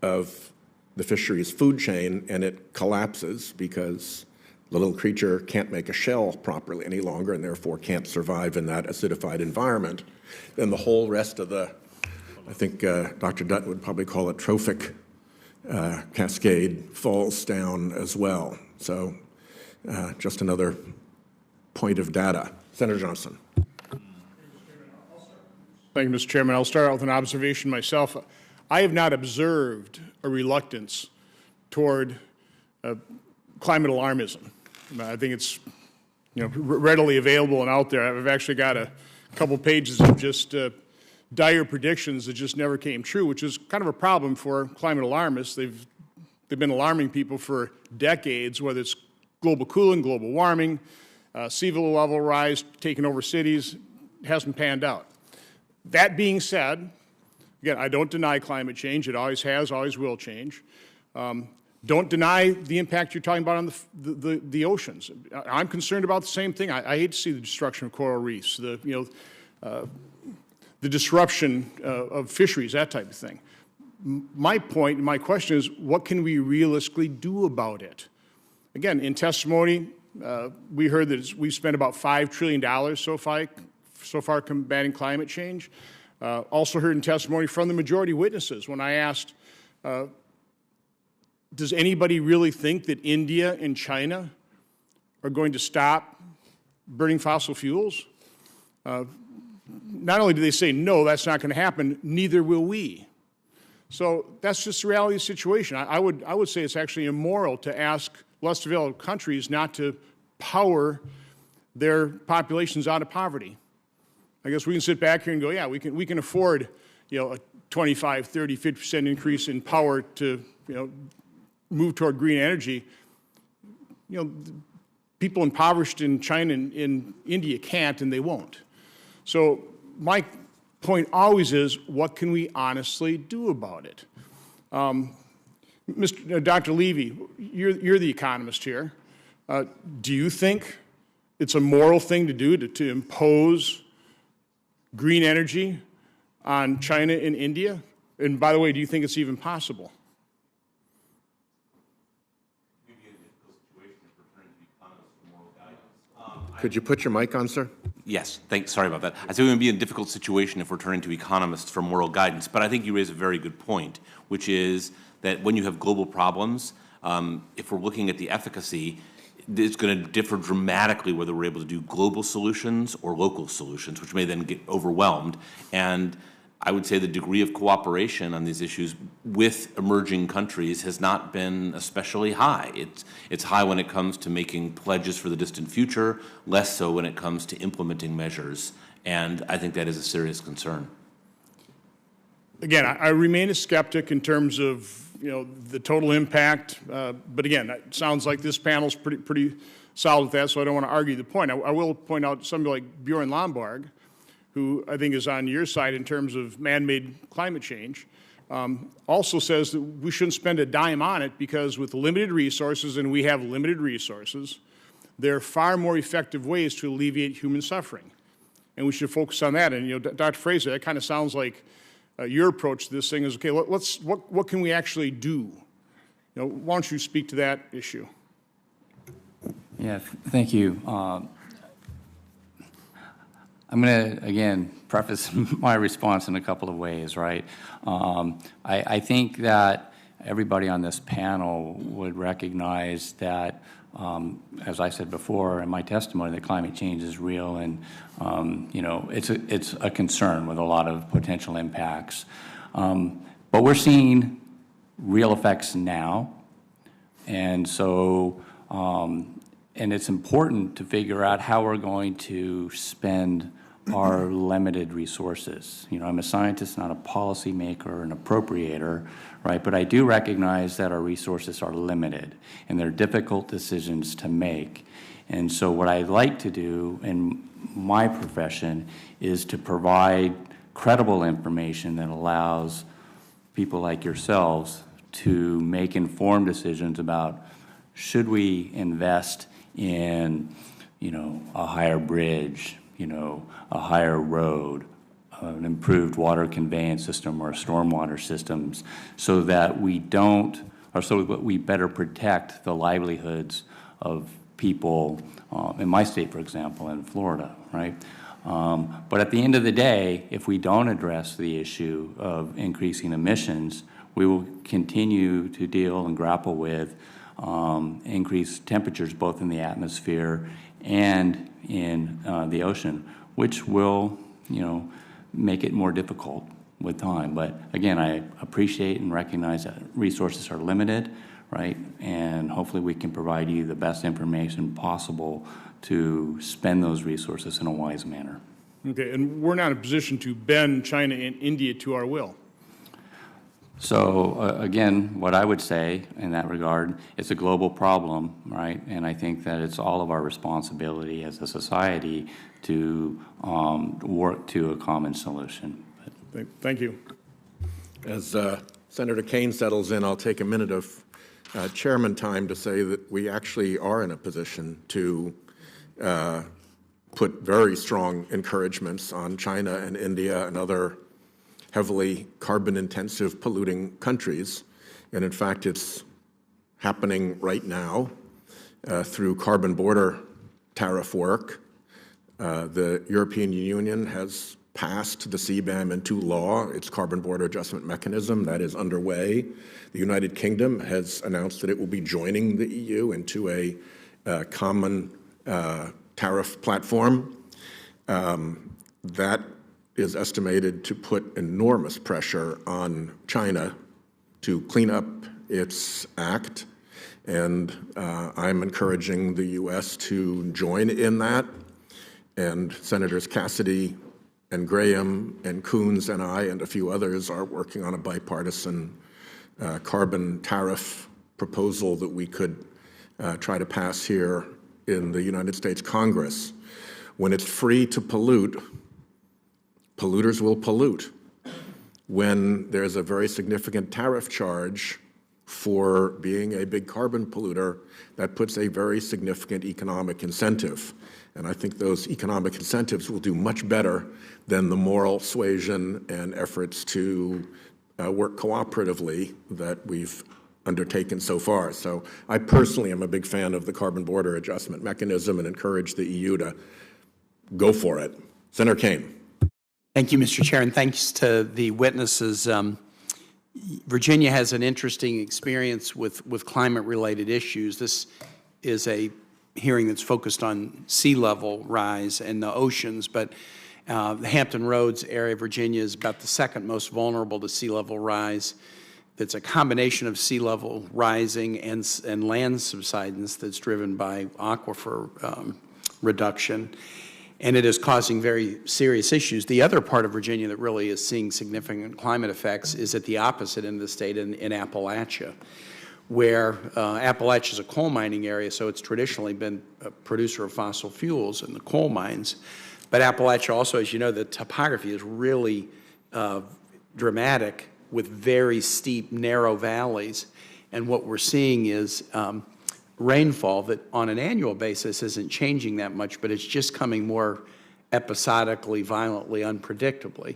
Speaker 1: of the fishery's food chain and it collapses because the little creature can't make a shell properly any longer and therefore can't survive in that acidified environment, then the whole rest of the, I think Dr. Dutton would probably call it trophic cascade, falls down as well. So just another point of data. Senator Johnson.
Speaker 2: Thank you, Mr. Chairman. I'll start out with an observation myself. I have not observed a reluctance toward climate alarmism. I think it's readily available and out there. I've actually got a couple pages of just dire predictions that just never came true, which is kind of a problem for climate alarmists. They've been alarming people for decades, whether it's global cooling, global warming, sea level rise, taking over cities. It hasn't panned out. That being said, again, I don't deny climate change. It always has, always will change. Don't deny the impact you're talking about on the oceans. I'm concerned about the same thing. I hate to see the destruction of coral reefs, the disruption of fisheries, that type of thing. My point, my question is, what can we realistically do about it? Again, in testimony, we heard that we've spent about $5 trillion so far combating climate change. Also heard in testimony from the majority witnesses when I asked, does anybody really think that India and China are going to stop burning fossil fuels? Not only do they say, no, that's not going to happen, neither will we. So that's just the reality of the situation. I would say it's actually immoral to ask less developed countries not to power their populations out of poverty. I guess we can sit back here and go, yeah, we can afford, a 25, 30, 50% increase in power to, move toward green energy. People impoverished in China and in India can't, and they won't. So my point always is, what can we honestly do about it? Dr. Levy, you're the economist here. Do you think it's a moral thing to do to impose green energy on China and India? And by the way, do you think it's even possible?
Speaker 1: Could you put your mic on, sir?
Speaker 6: Yes, sorry about that. I said we would be in a difficult situation if we're turning to economists for moral guidance, but I think you raise a very good point, which is that when you have global problems, if we're looking at the efficacy, it's going to differ dramatically whether we're able to do global solutions or local solutions, which may then get overwhelmed. And I would say the degree of cooperation on these issues with emerging countries has not been especially high. It's high when it comes to making pledges for the distant future, less so when it comes to implementing measures. And I think that is a serious concern.
Speaker 2: Again, I remain a skeptic in terms of the total impact. But again, it sounds like this panel's pretty solid with that, so I don't want to argue the point. I will point out somebody like Bjorn Lomborg, who I think is on your side in terms of man-made climate change, also says that we shouldn't spend a dime on it because with limited resources, and we have limited resources, there are far more effective ways to alleviate human suffering. And we should focus on that. And, Dr. Fraser, that kind of sounds like your approach to this thing is, okay, what can we actually do? Why don't you speak to that issue?
Speaker 5: Yeah, thank you. I'm going to, again, preface my response in a couple of ways, right? I think that everybody on this panel would recognize that, as I said before in my testimony, that climate change is real, and it's a concern with a lot of potential impacts. But we're seeing real effects now, and so and it's important to figure out how we're going to spend our limited resources. I'm a scientist, not a policymaker or an appropriator, right? But I do recognize that our resources are limited and they're difficult decisions to make. And so what I like to do in my profession is to provide credible information that allows people like yourselves to make informed decisions about should we invest in, a higher bridge, a higher road, an improved water conveyance system or stormwater systems, so that we better protect the livelihoods of people in my state, for example, in Florida, right? But at the end of the day, if we don't address the issue of increasing emissions, we will continue to deal and grapple with increased temperatures both in the atmosphere and in the ocean, which will, make it more difficult with time. But again, I appreciate and recognize that resources are limited, right? And hopefully we can provide you the best information possible to spend those resources in a wise manner.
Speaker 2: Okay, and we're not in a position to bend China and India to our will.
Speaker 5: So again, what I would say in that regard, it's a global problem, right? And I think that it's all of our responsibility as a society to work to a common solution.
Speaker 2: Thank you.
Speaker 1: As Senator Kane settles in, I'll take a minute of chairman time to say that we actually are in a position to put very strong encouragements on China and India and other heavily carbon-intensive polluting countries. And in fact, it's happening right now through carbon border tariff work. The European Union has passed the CBAM into law, its carbon border adjustment mechanism. That is underway. The United Kingdom has announced that it will be joining the EU into a common tariff platform. That is estimated to put enormous pressure on China to clean up its act, and I'm encouraging the U.S. to join in that. And Senators Cassidy and Graham and Coons and I and a few others are working on a bipartisan carbon tariff proposal that we could try to pass here in the United States Congress. When it's free to pollute, polluters will pollute. When there's a very significant tariff charge for being a big carbon polluter, that puts a very significant economic incentive. And I think those economic incentives will do much better than the moral suasion and efforts to work cooperatively that we've undertaken so far. So I personally am a big fan of the carbon border adjustment mechanism and encourage the EU to go for it. Senator Kane.
Speaker 8: Thank you, Mr. Chair, and thanks to the witnesses. Virginia has an interesting experience with climate-related issues. This is a hearing that's focused on sea level rise in the oceans, but the Hampton Roads area of Virginia is about the second most vulnerable to sea level rise. It's a combination of sea level rising and land subsidence that's driven by aquifer reduction. and it is causing very serious issues. The other part of Virginia that really is seeing significant climate effects is at the opposite end of the state in Appalachia, where Appalachia is a coal mining area, so it's traditionally been a producer of fossil fuels in the coal mines. But Appalachia also, as you know, the topography is really dramatic with very steep, narrow valleys. And what we're seeing is rainfall that on an annual basis isn't changing that much, but it's just coming more episodically, violently, unpredictably.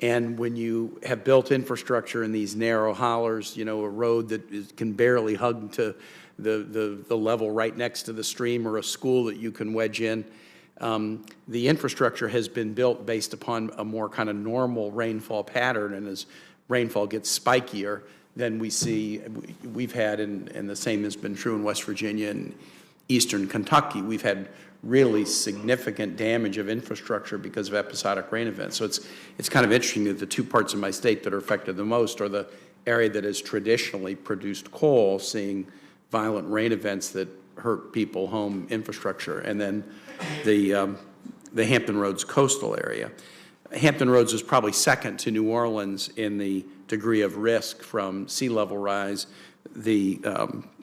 Speaker 8: And when you have built infrastructure in these narrow hollers, you know, a road that can barely hug to the level right next to the stream, or a school that you can wedge in, the infrastructure has been built based upon a more kind of normal rainfall pattern, and as rainfall gets spikier, than we've had, and the same has been true in West Virginia and eastern Kentucky. We've had really significant damage of infrastructure because of episodic rain events. So it's kind of interesting that the two parts of my state that are affected the most are the area that has traditionally produced coal, seeing violent rain events that hurt people, home, infrastructure, and then the Hampton Roads coastal area. Hampton Roads is probably second to New Orleans in the degree of risk from sea level rise. The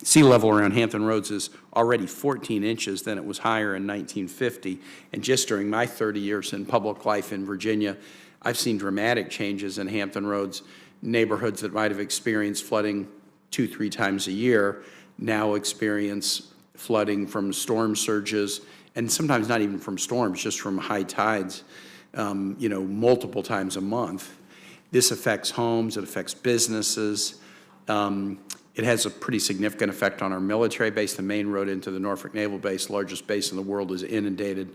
Speaker 8: sea level around Hampton Roads is already 14 inches than it was higher in 1950. And just during my 30 years in public life in Virginia, I've seen dramatic changes in Hampton Roads. Neighborhoods that might have experienced flooding 2-3 times a year now experience flooding from storm surges, and sometimes not even from storms, just from high tides, you know, multiple times a month. This affects homes, it affects businesses. It has a pretty significant effect on our military base. The main road into the Norfolk Naval Base, largest base in the world, is inundated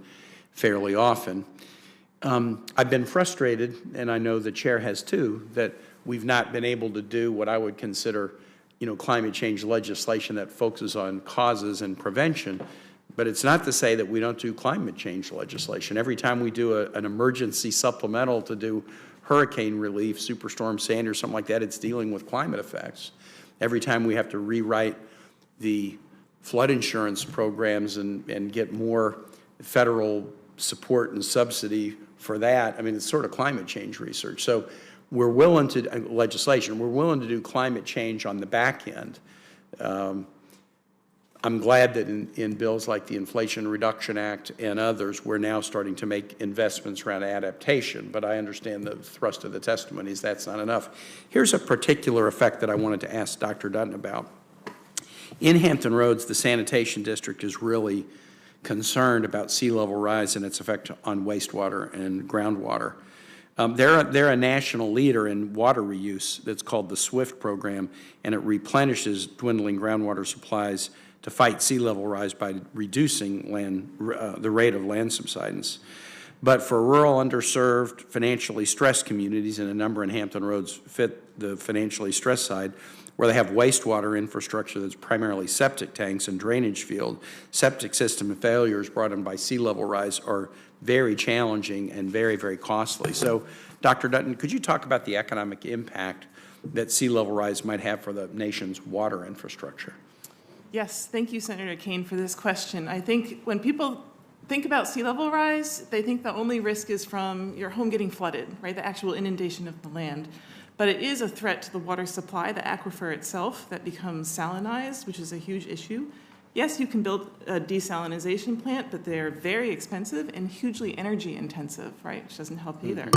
Speaker 8: fairly often. I've been frustrated, and I know the chair has too, that we've not been able to do what I would consider, you know, climate change legislation that focuses on causes and prevention. But it's not to say that we don't do climate change legislation. Every time we do an emergency supplemental to do hurricane relief, Superstorm Sandy or something like that, it's dealing with climate effects. Every time we have to rewrite the flood insurance programs and get more federal support and subsidy for that, I mean, it's sort of climate change research. So we're willing to, legislation, we're willing to do climate change on the back end. I'm glad that in bills like the Inflation Reduction Act and others, we're now starting to make investments around adaptation, but I understand the thrust of the testimony is that's not enough. Here's a particular effect that I wanted to ask Dr. Dutton about. In Hampton Roads, the sanitation district is really concerned about sea level rise and its effect on wastewater and groundwater. They're a national leader in water reuse that's called the SWIFT program, and it replenishes dwindling groundwater supplies to fight sea level rise by reducing the rate of land subsidence. But for rural, underserved, financially stressed communities, and a number in Hampton Roads fit the financially stressed side, where they have wastewater infrastructure that's primarily septic tanks and drainage field, septic system failures brought on by sea level rise are very challenging and very, very costly. So, Dr. Dutton, could you talk about the economic impact that sea level rise might have for the nation's water infrastructure?
Speaker 3: Yes, thank you, Senator Kane, for this question. I think when people think about sea level rise, they think the only risk is from your home getting flooded, right, the actual inundation of the land. But it is a threat to the water supply, the aquifer itself, that becomes salinized, which is a huge issue. Yes, you can build a desalinization plant, but they're very expensive and hugely energy intensive, right, which doesn't help either.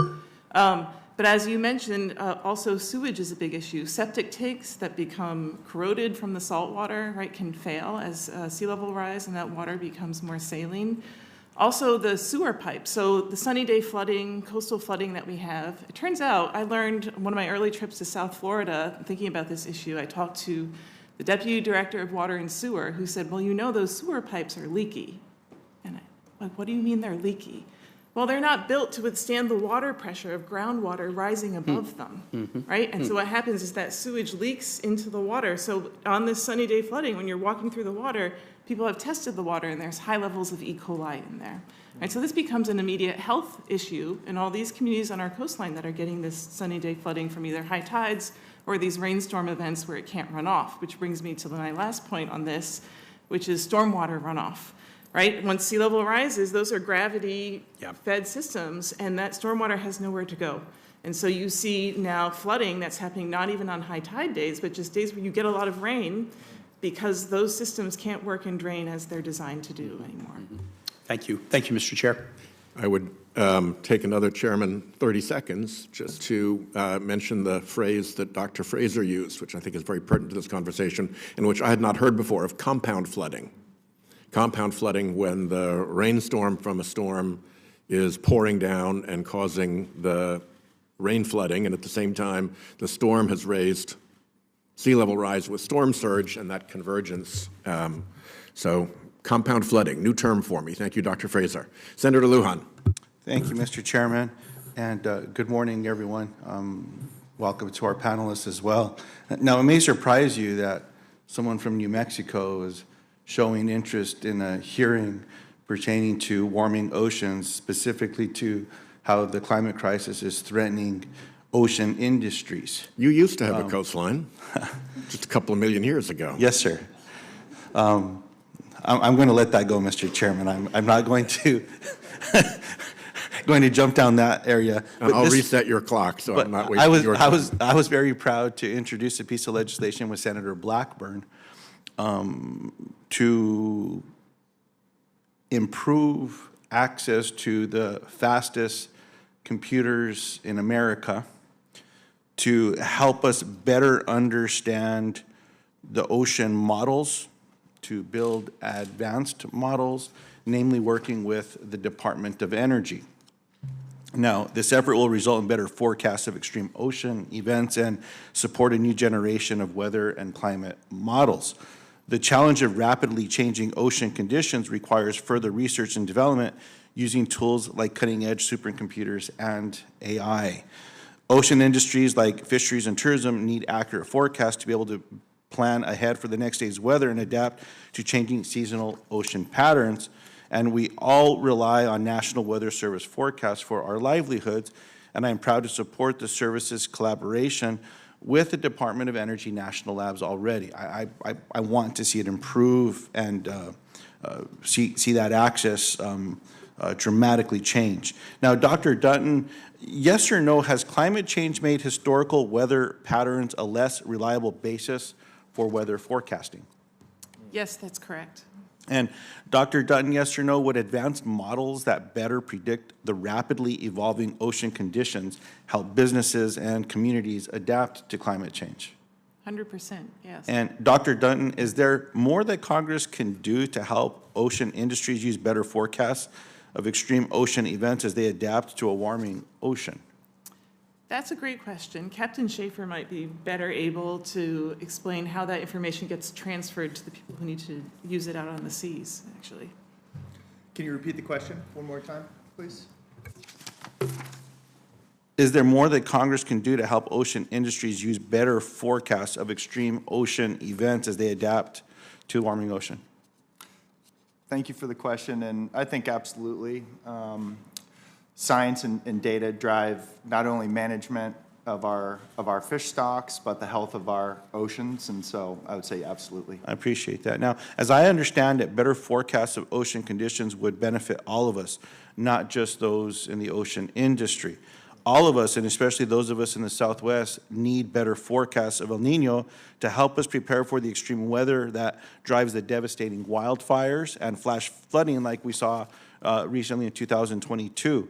Speaker 3: But as you mentioned, also sewage is a big issue. Septic tanks that become corroded from the salt water, right, can fail as sea level rise and that water becomes more saline. Also the sewer pipes. So the sunny day flooding, coastal flooding that we have, it turns out, I learned on one of my early trips to South Florida, thinking about this issue, I talked to the Deputy Director of Water and Sewer who said, well, you know those sewer pipes are leaky. And I'm like, what do you mean they're leaky? Well, they're not built to withstand the water pressure of groundwater rising above them, right? And so what happens is that sewage leaks into the water. So on this sunny day flooding, when you're walking through the water, people have tested the water and there's high levels of E. coli in there. Right? So this becomes an immediate health issue in all these communities on our coastline that are getting this sunny day flooding from either high tides or these rainstorm events where it can't run off, which brings me to my last point on this, which is stormwater runoff. right? Once sea level rises, those are
Speaker 8: Yep.
Speaker 3: gravity-fed systems, and that stormwater has nowhere to go. And so you see now flooding that's happening not even on high tide days, but just days where you get a lot of rain because those systems can't work and drain as they're designed to do anymore.
Speaker 8: Thank you. Thank you, Mr. Chair.
Speaker 1: I would take another, Chairman, 30 seconds just to mention the phrase that Dr. Fraser used, which I think is very pertinent to this conversation, and which I had not heard before, of compound flooding. Compound flooding when the rainstorm from a storm is pouring down and causing the rain flooding, and at the same time, the storm has raised sea level rise with storm surge and that convergence. So compound flooding, new term for me. Thank you, Dr. Fraser. Senator Lujan.
Speaker 9: Thank you, Mr. Chairman, and good morning, everyone. Welcome to our panelists as well. Now, it may surprise you that someone from New Mexico is showing interest in a hearing pertaining to warming oceans, specifically to how the climate crisis is threatening ocean industries.
Speaker 1: You used to have a coastline just a couple of million years ago.
Speaker 9: Yes, sir. I'm going to let that go, Mr. Chairman. I'm not going to going to jump down that area.
Speaker 1: And I'll reset your clock, so I'm not wasting your time.
Speaker 9: I was very proud to introduce a piece of legislation with Senator Blackburn to improve access to the fastest computers in America, to help us better understand the ocean models, to build advanced models, namely working with the Department of Energy. Now, this effort will result in better forecasts of extreme ocean events and support a new generation of weather and climate models. The challenge of rapidly changing ocean conditions requires further research and development using tools like cutting-edge supercomputers and AI. Ocean industries like fisheries and tourism need accurate forecasts to be able to plan ahead for the next day's weather and adapt to changing seasonal ocean patterns. And we all rely on National Weather Service forecasts for our livelihoods, and I'm proud to support the service's collaboration with the Department of Energy National Labs already. I want to see it improve and see that access dramatically change. Now, Dr. Dutton, yes or no, has climate change made historical weather patterns a less reliable basis for weather forecasting?
Speaker 3: Yes, that's correct.
Speaker 9: And Dr. Dutton, yes or no, would advanced models that better predict the rapidly evolving ocean conditions help businesses and communities adapt to climate change?
Speaker 3: 100%, yes.
Speaker 9: And Dr. Dutton, is there more that Congress can do to help ocean industries use better forecasts of extreme ocean events as they adapt to a warming ocean?
Speaker 3: That's a great question. Captain Schaefer might be better able to explain how that information gets transferred to the people who need to use it out on the seas, actually.
Speaker 4: Can you repeat the question one more time, please?
Speaker 9: Is there more that Congress can do to help ocean industries use better forecasts of extreme ocean events as they adapt to a warming ocean?
Speaker 4: Thank you for the question, and I think absolutely. Science and data drive not only management of our fish stocks, but the health of our oceans, and so I would say absolutely.
Speaker 9: I appreciate that. Now, as I understand it, better forecasts of ocean conditions would benefit all of us, not just those in the ocean industry. All of us, and especially those of us in the Southwest, need better forecasts of El Nino to help us prepare for the extreme weather that drives the devastating wildfires and flash flooding like we saw recently in 2022.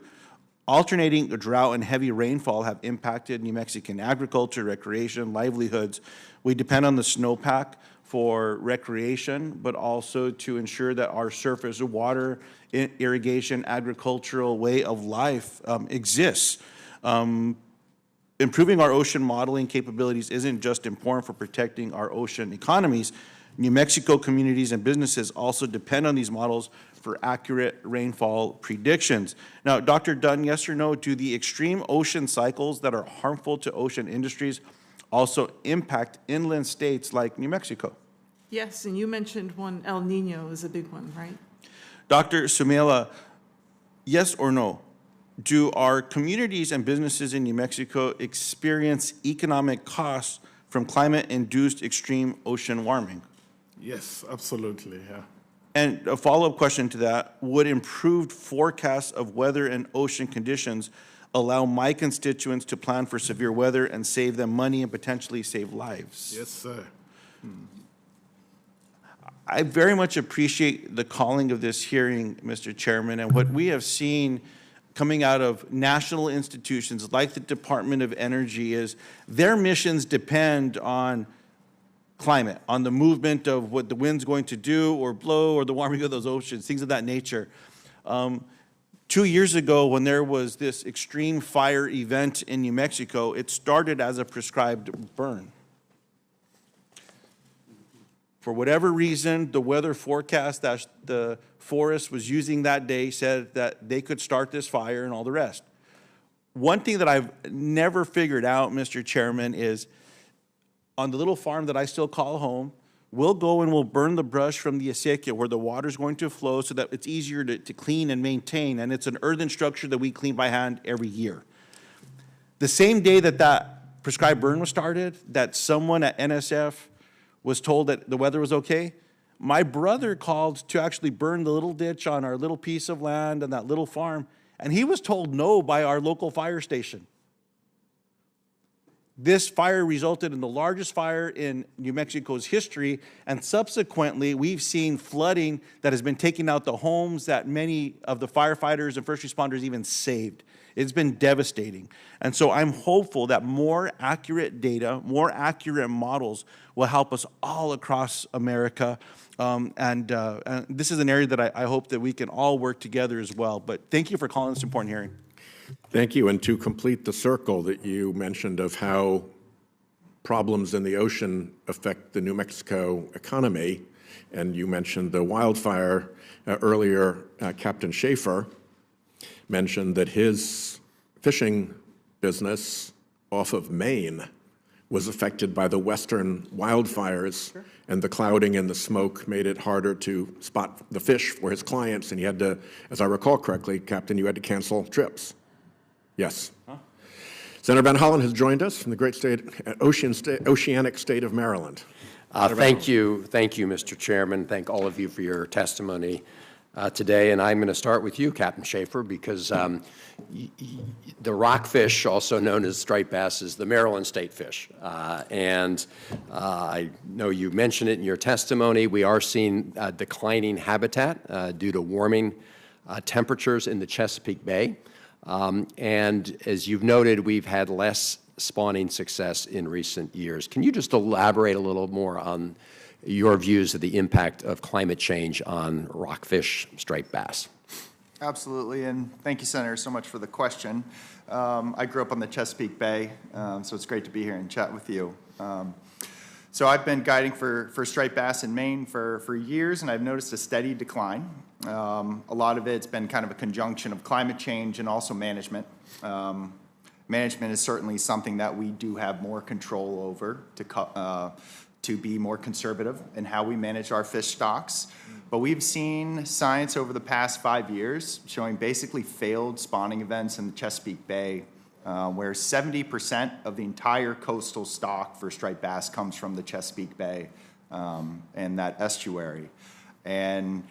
Speaker 9: Alternating drought and heavy rainfall have impacted New Mexican agriculture, recreation, livelihoods. We depend on the snowpack for recreation, but also to ensure that our surface water, irrigation, agricultural way of life exists. Improving our ocean modeling capabilities isn't just important for protecting our ocean economies. New Mexico communities and businesses also depend on these models for accurate rainfall predictions. Now, Dr. Dunn, yes or no, do the extreme ocean cycles that are harmful to ocean industries also impact inland states like New Mexico?
Speaker 3: Yes, and you mentioned one, El Nino is a big one, right?
Speaker 9: Dr. Sumaila, yes or no, do our communities and businesses in New Mexico experience economic costs from climate-induced extreme ocean warming?
Speaker 7: Yes, absolutely, yeah.
Speaker 9: And a follow-up question to that, would improved forecasts of weather and ocean conditions allow my constituents to plan for severe weather and save them money and potentially save lives?
Speaker 7: Yes, sir.
Speaker 9: I very much appreciate the calling of this hearing, Mr. Chairman, and what we have seen coming out of national institutions like the Department of Energy is their missions depend on climate, on the movement of what the wind's going to do or blow or the warming of those oceans, things of that nature. 2 years ago, when there was this extreme fire event in New Mexico, it started as a prescribed burn. For whatever reason, the weather forecast that the forest was using that day said that they could start this fire and all the rest. One thing that I've never figured out, Mr. Chairman, is on the little farm that I still call home, we'll go and we'll burn the brush from the acequia where the water's going to flow so that it's easier to clean and maintain, and it's an earthen structure that we clean by hand every year. The same day that that prescribed burn was started, that someone at NSF was told that the weather was okay, my brother called to actually burn the little ditch on our little piece of land and that little farm, and he was told no by our local fire station. This fire resulted in the largest fire in New Mexico's history, and subsequently, we've seen flooding that has been taking out the homes that many of the firefighters and first responders even saved. It's been devastating. And so I'm hopeful that more accurate data, more accurate models will help us all across America. And this is an area that I hope that we can all work together as well. But thank you for calling this important hearing.
Speaker 1: Thank you. And to complete the circle that you mentioned of how problems in the ocean affect the New Mexico economy, and you mentioned the wildfire earlier, Captain Schaefer mentioned that his fishing business off of Maine was affected by the western wildfires, and the clouding and the smoke made it harder to spot the fish for his clients, and he had to, as I recall correctly, Captain, you had to cancel trips. Yes. Senator Van Hollen has joined us from the great oceanic state of Maryland.
Speaker 10: Thank you, Mr. Chairman. Thank all of you for your testimony today. And I'm going to start with you, Captain Schaefer, because the rockfish, also known as striped bass, is the Maryland state fish. I know you mentioned it in your testimony. We are seeing declining habitat due to warming temperatures in the Chesapeake Bay. And as you've noted, we've had less spawning success in recent years. Can you just elaborate a little more on your views of the impact of climate change on rockfish striped bass?
Speaker 4: Absolutely, and thank you, Senator, so much for the question. I grew up on the Chesapeake Bay, so it's great to be here and chat with you. So I've been guiding for striped bass in Maine for years, and I've noticed a steady decline. A lot of it's been kind of a conjunction of climate change and also management. Management is certainly something that we do have more control over to be more conservative in how we manage our fish stocks. But we've seen science over the past 5 years showing basically failed spawning events in the Chesapeake Bay, where 70% of the entire coastal stock for striped bass comes from the Chesapeake Bay and that estuary. And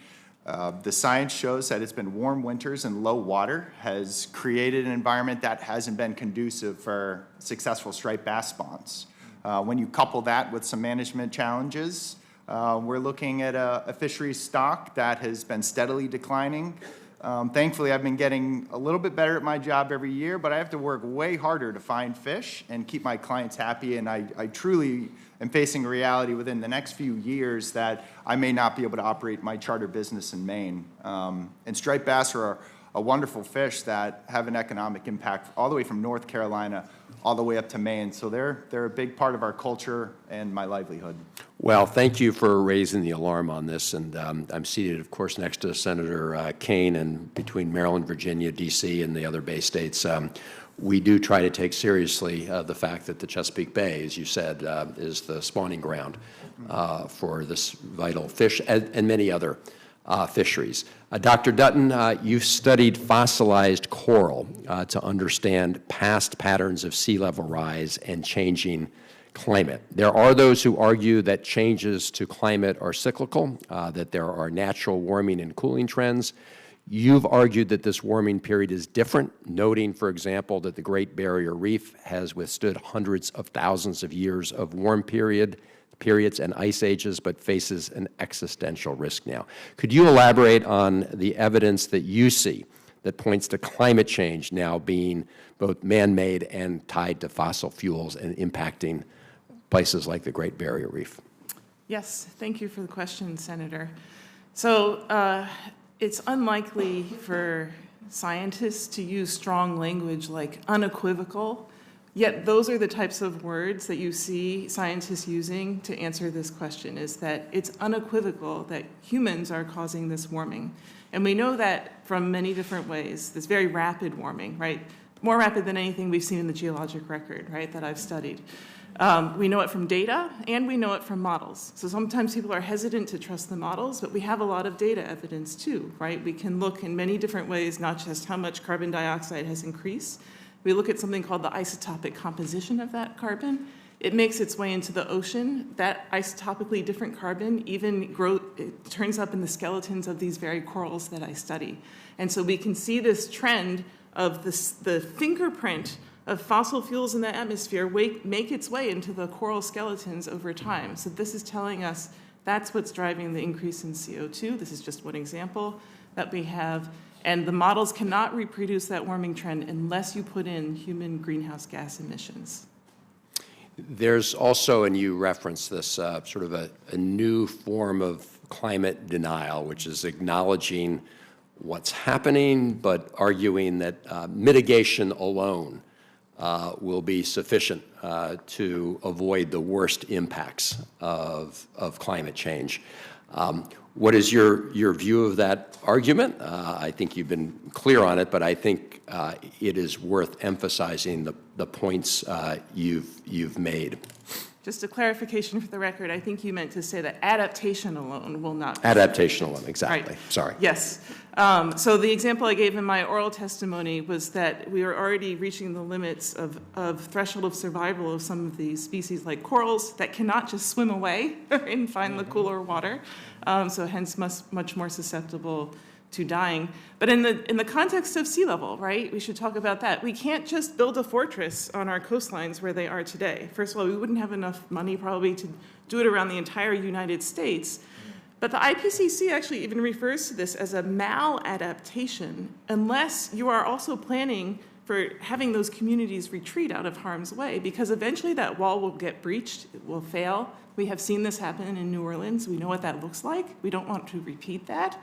Speaker 4: the science shows that it's been warm winters and low water has created an environment that hasn't been conducive for successful striped bass spawns. When you couple that with some management challenges, we're looking at a fisheries stock that has been steadily declining. Thankfully, I've been getting a little bit better at my job every year, but I have to work way harder to find fish and keep my clients happy, and I truly am facing a reality within the next few years that I may not be able to operate my charter business in Maine. And striped bass are a wonderful fish that have an economic impact all the way from North Carolina all the way up to Maine. So they're a big part of our culture and my livelihood.
Speaker 10: Well, thank you for raising the alarm on this. And I'm seated, of course, next to Senator Kane, and between Maryland, Virginia, D.C., and the other Bay states, we do try to take seriously the fact that the Chesapeake Bay, as you said, is the spawning ground for this vital fish and many other fisheries. Dr. Dutton, you've studied fossilized coral to understand past patterns of sea level rise and changing climate. There are those who argue that changes to climate are cyclical, that there are natural warming and cooling trends. You've argued that this warming period is different, noting, for example, that the Great Barrier Reef has withstood hundreds of thousands of years of warm periods and ice ages, but faces an existential risk now. Could you elaborate on the evidence that you see that points to climate change now being both man-made and tied to fossil fuels and impacting places like the Great Barrier Reef?
Speaker 3: Yes, thank you for the question, Senator. So it's unlikely for scientists to use strong language like unequivocal, yet those are the types of words that you see scientists using to answer this question, is that it's unequivocal that humans are causing this warming. And we know that from many different ways, this very rapid warming, right? More rapid than anything we've seen in the geologic record, right, that I've studied. We know it from data, and we know it from models. So sometimes people are hesitant to trust the models, but we have a lot of data evidence too, right? We can look in many different ways, not just how much carbon dioxide has increased. We look at something called the isotopic composition of that carbon. It makes its way into the ocean. That isotopically different carbon even it turns up in the skeletons of these very corals that I study. And so we can see this trend of the fingerprint of fossil fuels in the atmosphere make its way into the coral skeletons over time. So this is telling us that's what's driving the increase in CO2. This is just one example that we have. And the models cannot reproduce that warming trend unless you put in human greenhouse gas emissions.
Speaker 10: There's also, and you referenced this, sort of a new form of climate denial, which is acknowledging what's happening, but arguing that mitigation alone will be sufficient to avoid the worst impacts of climate change. What is your view of that argument? I think you've been clear on it, but I think it is worth emphasizing the points you've made.
Speaker 3: Just a clarification for the record, I think you meant to say that adaptation alone will not.
Speaker 10: Adaptation alone, exactly.
Speaker 3: Right.
Speaker 10: Sorry.
Speaker 3: Yes. So the example I gave in my oral testimony was that we are already reaching the limits of threshold of survival of some of these species like corals that cannot just swim away and find the cooler water, so hence much more susceptible to dying. But in the context of sea level, right, we should talk about that. We can't just build a fortress on our coastlines where they are today. First of all, we wouldn't have enough money probably to do it around the entire United States. But the IPCC actually even refers to this as a maladaptation unless you are also planning for having those communities retreat out of harm's way, because eventually that wall will get breached, it will fail. We have seen this happen in New Orleans. We know what that looks like. We don't want to repeat that.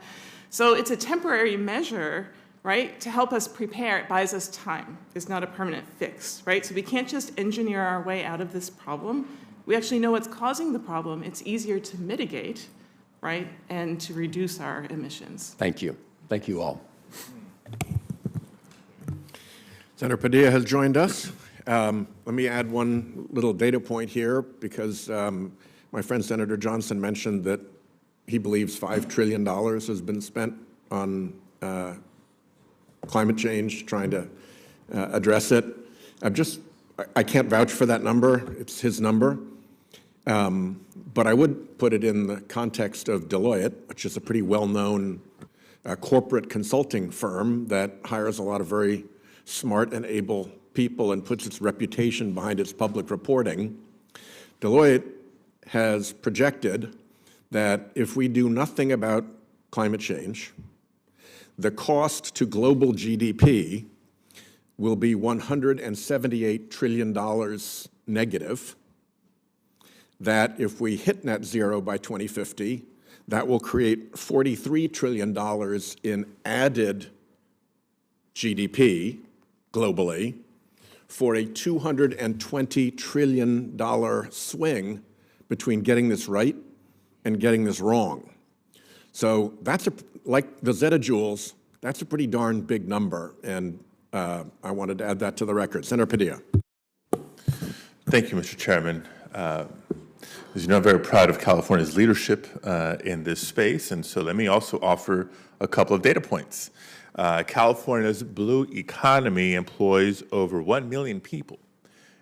Speaker 3: So it's a temporary measure, right, to help us prepare. It buys us time. It's not a permanent fix, right? So we can't just engineer our way out of this problem. We actually know what's causing the problem. It's easier to mitigate, right, and to reduce our emissions.
Speaker 10: Thank you. Thank you all.
Speaker 1: Senator Padilla has joined us. Let me add one little data point here, because my friend Senator Johnson mentioned that he believes $5 trillion has been spent on climate change, trying to address it. I can't vouch for that number. It's his number. But I would put it in the context of Deloitte, which is a pretty well-known corporate consulting firm that hires a lot of very smart and able people and puts its reputation behind its public reporting. Deloitte has projected that if we do nothing about climate change, the cost to global GDP will be $178 trillion negative. That if we hit net zero by 2050, that will create $43 trillion in added GDP globally for a $220 trillion swing between getting this right and getting this wrong. So that's, like the zettajoules, that's a pretty darn big number, and I wanted to add that to the record. Senator Padilla.
Speaker 11: Thank you, Mr. Chairman. As you know, I'm very proud of California's leadership in this space, and so let me also offer a couple of data points. California's blue economy employs over 1 million people,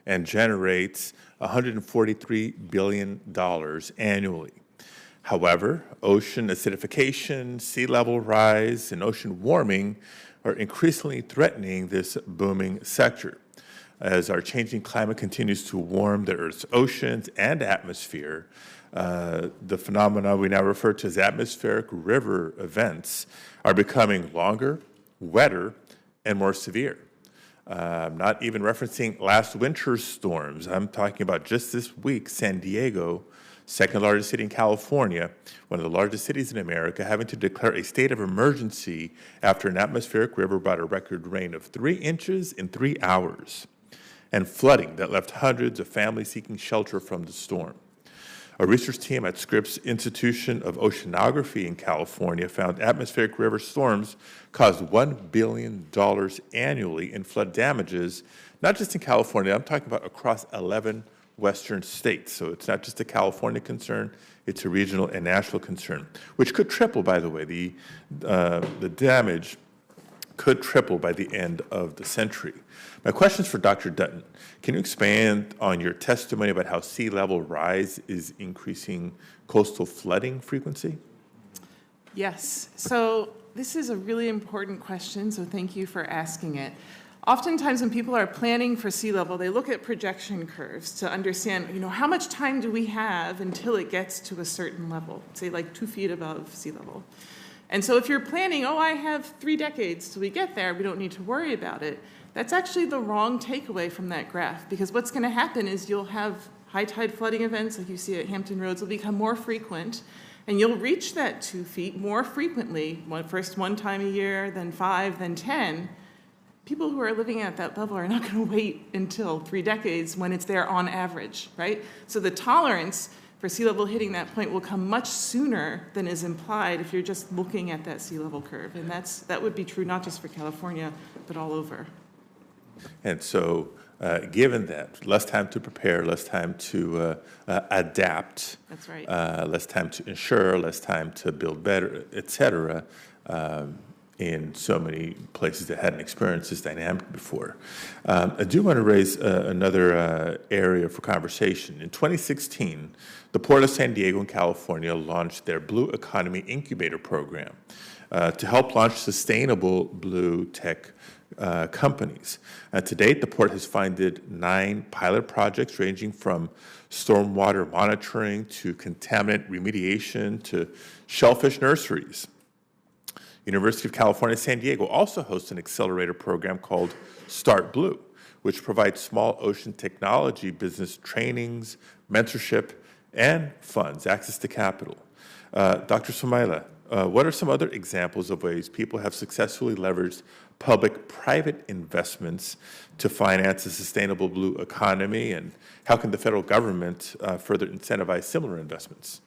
Speaker 11: and generates $143 billion annually. However, ocean acidification, sea level rise, and ocean warming are increasingly threatening this booming sector. As our changing climate continues to warm the Earth's oceans and atmosphere, the phenomena we now refer to as atmospheric river events are becoming longer, wetter, and more severe. I'm not even referencing last winter's storms. I'm talking about just this week, San Diego, second largest city in California, one of the largest cities in America, having to declare a state of emergency after an atmospheric river brought a record rain of 3 inches in 3 hours, and flooding that left hundreds of families seeking shelter from the storm. A research team at Scripps Institution of Oceanography in California found atmospheric river storms caused $1 billion annually in flood damages, not just in California, I'm talking about across 11 Western states. So it's not just a California concern, it's a regional and national concern, which could triple, by the way. The damage could triple by the end of the century. My question is for Dr. Dutton. Can you expand on your testimony about how sea level rise is increasing coastal flooding frequency?
Speaker 3: Yes. So this is a really important question, so thank you for asking it. Oftentimes when people are planning for sea level, they look at projection curves to understand, how much time do we have until it gets to a certain level, say like 2 feet above sea level. And so if you're planning, I have 3 decades till we get there, we don't need to worry about it, that's actually the wrong takeaway from that graph, because what's going to happen is you'll have high tide flooding events like you see at Hampton Roads will become more frequent, and you'll reach that 2 feet more frequently, first 1 time a year, then 5, then 10. People who are living at that level are not going to wait until 3 decades when it's there on average, right? So the tolerance for sea level hitting that point will come much sooner than is implied if you're just looking at that sea level curve. And that would be true not just for California, but all over.
Speaker 11: And so, given that, less time to prepare, less time to adapt.
Speaker 3: That's right.
Speaker 11: Less time to insure, less time to build better, et cetera, in so many places that hadn't experienced this dynamic before. I do want to raise another area for conversation. In 2016, the Port of San Diego in California launched their Blue Economy Incubator Program to help launch sustainable blue tech companies. To date, the port has funded 9 pilot projects ranging from stormwater monitoring to contaminant remediation to shellfish nurseries. University of California, San Diego also hosts an accelerator program called Start Blue, which provides small ocean technology business trainings, mentorship, and funds, access to capital. Dr. Sumaila, what are some other examples of ways people have successfully leveraged public-private investments to finance a sustainable blue economy, and how can the federal government further incentivize similar investments?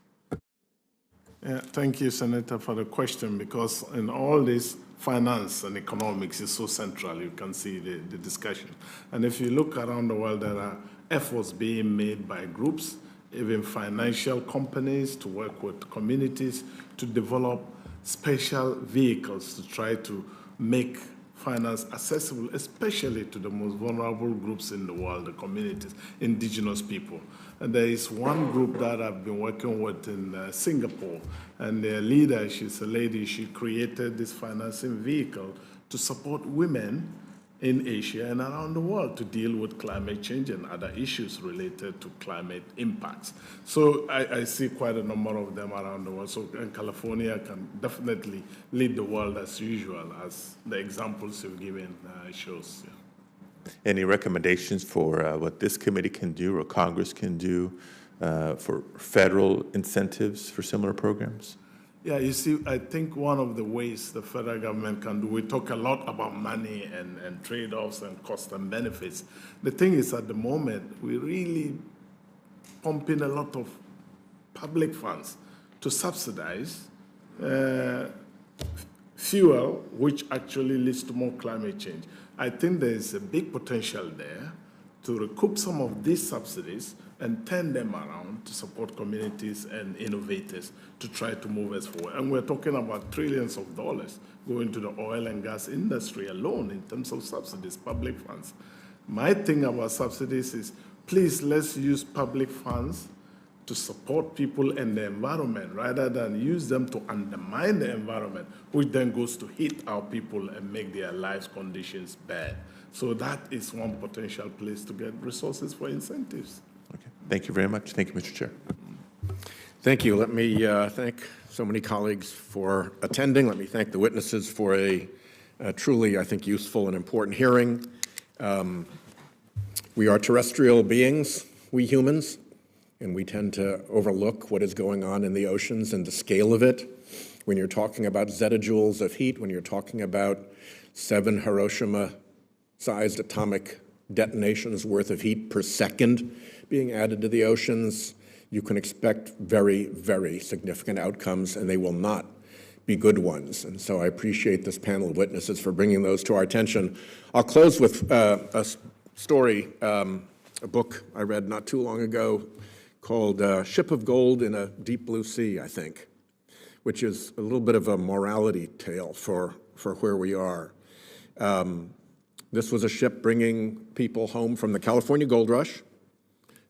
Speaker 7: Yeah, thank you, Senator, for the question, because in all this, finance and economics is so central. You can see the discussion. And if you look around the world, there are efforts being made by groups, even financial companies, to work with communities to develop special vehicles to try to make finance accessible, especially to the most vulnerable groups in the world, the communities, indigenous people. And there is one group that I've been working with in Singapore, and their leader, she's a lady, she created this financing vehicle to support women in Asia and around the world to deal with climate change and other issues related to climate impacts. So I see quite a number of them around the world. So and California can definitely lead the world as usual, as the examples you've given shows. Yeah.
Speaker 11: Any recommendations for what this committee can do or Congress can do for federal incentives for similar programs?
Speaker 7: Yeah, you see, I think one of the ways the federal government can do, we talk a lot about money and trade-offs and cost and benefits. The thing is, at the moment, we're really pumping a lot of public funds to subsidize fuel, which actually leads to more climate change. I think there is a big potential there to recoup some of these subsidies and turn them around to support communities and innovators to try to move us forward. And we're talking about trillions of dollars going to the oil and gas industry alone in terms of subsidies, public funds. My thing about subsidies is, please, let's use public funds to support people and the environment rather than use them to undermine the environment, which then goes to hit our people and make their lives conditions bad. So that is one potential place to get resources for incentives.
Speaker 11: Okay. Thank you very much. Thank you, Mr. Chair.
Speaker 1: Thank you. Let me thank so many colleagues for attending. Let me thank the witnesses for a truly, I think, useful and important hearing. We are terrestrial beings, we humans, and we tend to overlook what is going on in the oceans and the scale of it. When you're talking about zettajoules of heat, when you're talking about 7 Hiroshima-sized atomic detonations worth of heat per second being added to the oceans, you can expect very, very significant outcomes, and they will not be good ones. And so I appreciate this panel of witnesses for bringing those to our attention. I'll close with a story, a book I read not too long ago called Ship of Gold in a Deep Blue Sea, I think, which is a little bit of a morality tale for where we are. This was a ship bringing people home from the California gold rush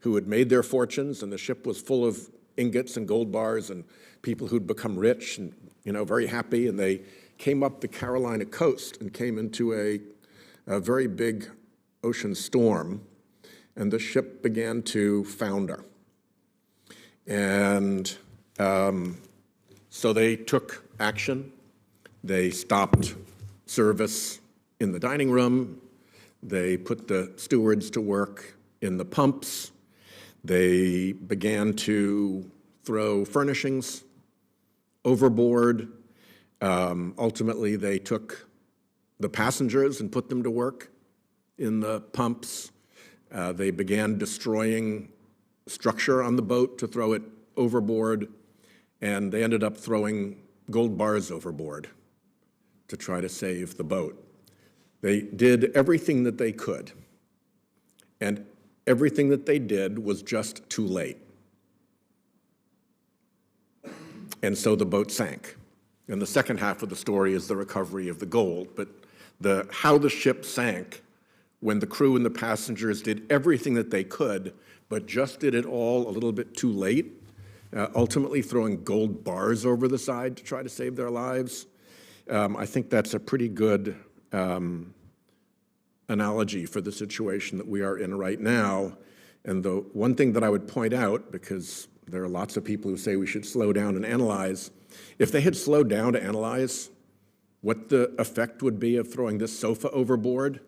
Speaker 1: who had made their fortunes, and the ship was full of ingots and gold bars and people who'd become rich and, you know, very happy, and they came up the Carolina coast and came into a very big ocean storm, and the ship began to founder. And so they took action. They stopped service in the dining room. They put the stewards to work in the pumps. They began to throw furnishings overboard. Ultimately, they took the passengers and put them to work in the pumps. They began destroying structure on the boat to throw it overboard, and they ended up throwing gold bars overboard to try to save the boat. They did everything that they could, and everything that they did was just too late. And so the boat sank. And the second half of the story is the recovery of the gold, but how the ship sank when the crew and the passengers did everything that they could, but just did it all a little bit too late, ultimately throwing gold bars over the side to try to save their lives. I think that's a pretty good analogy for the situation that we are in right now. And the one thing that I would point out, because there are lots of people who say we should slow down and analyze, if they had slowed down to analyze what the effect would be of throwing this sofa overboard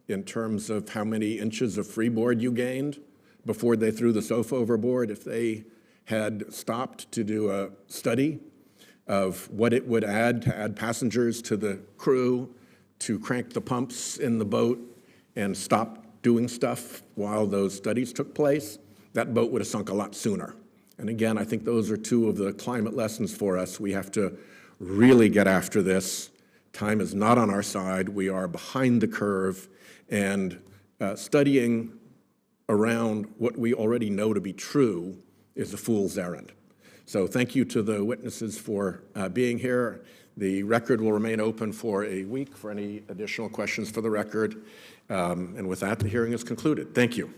Speaker 1: in terms of how many inches of freeboard you gained before they threw the sofa overboard, if they had stopped to do a study of what it would add to add passengers to the crew, to crank the pumps in the boat and stop doing stuff while those studies took place, that boat would have sunk a lot sooner. And again, I think those are two of the climate lessons for us. We have to really get after this. Time is not on our side. We are behind the curve, and studying around what we already know to be true is a fool's errand. So thank you to the witnesses for being here. The record will remain open for a week for any additional questions for the record. And with that, the hearing is concluded. Thank you.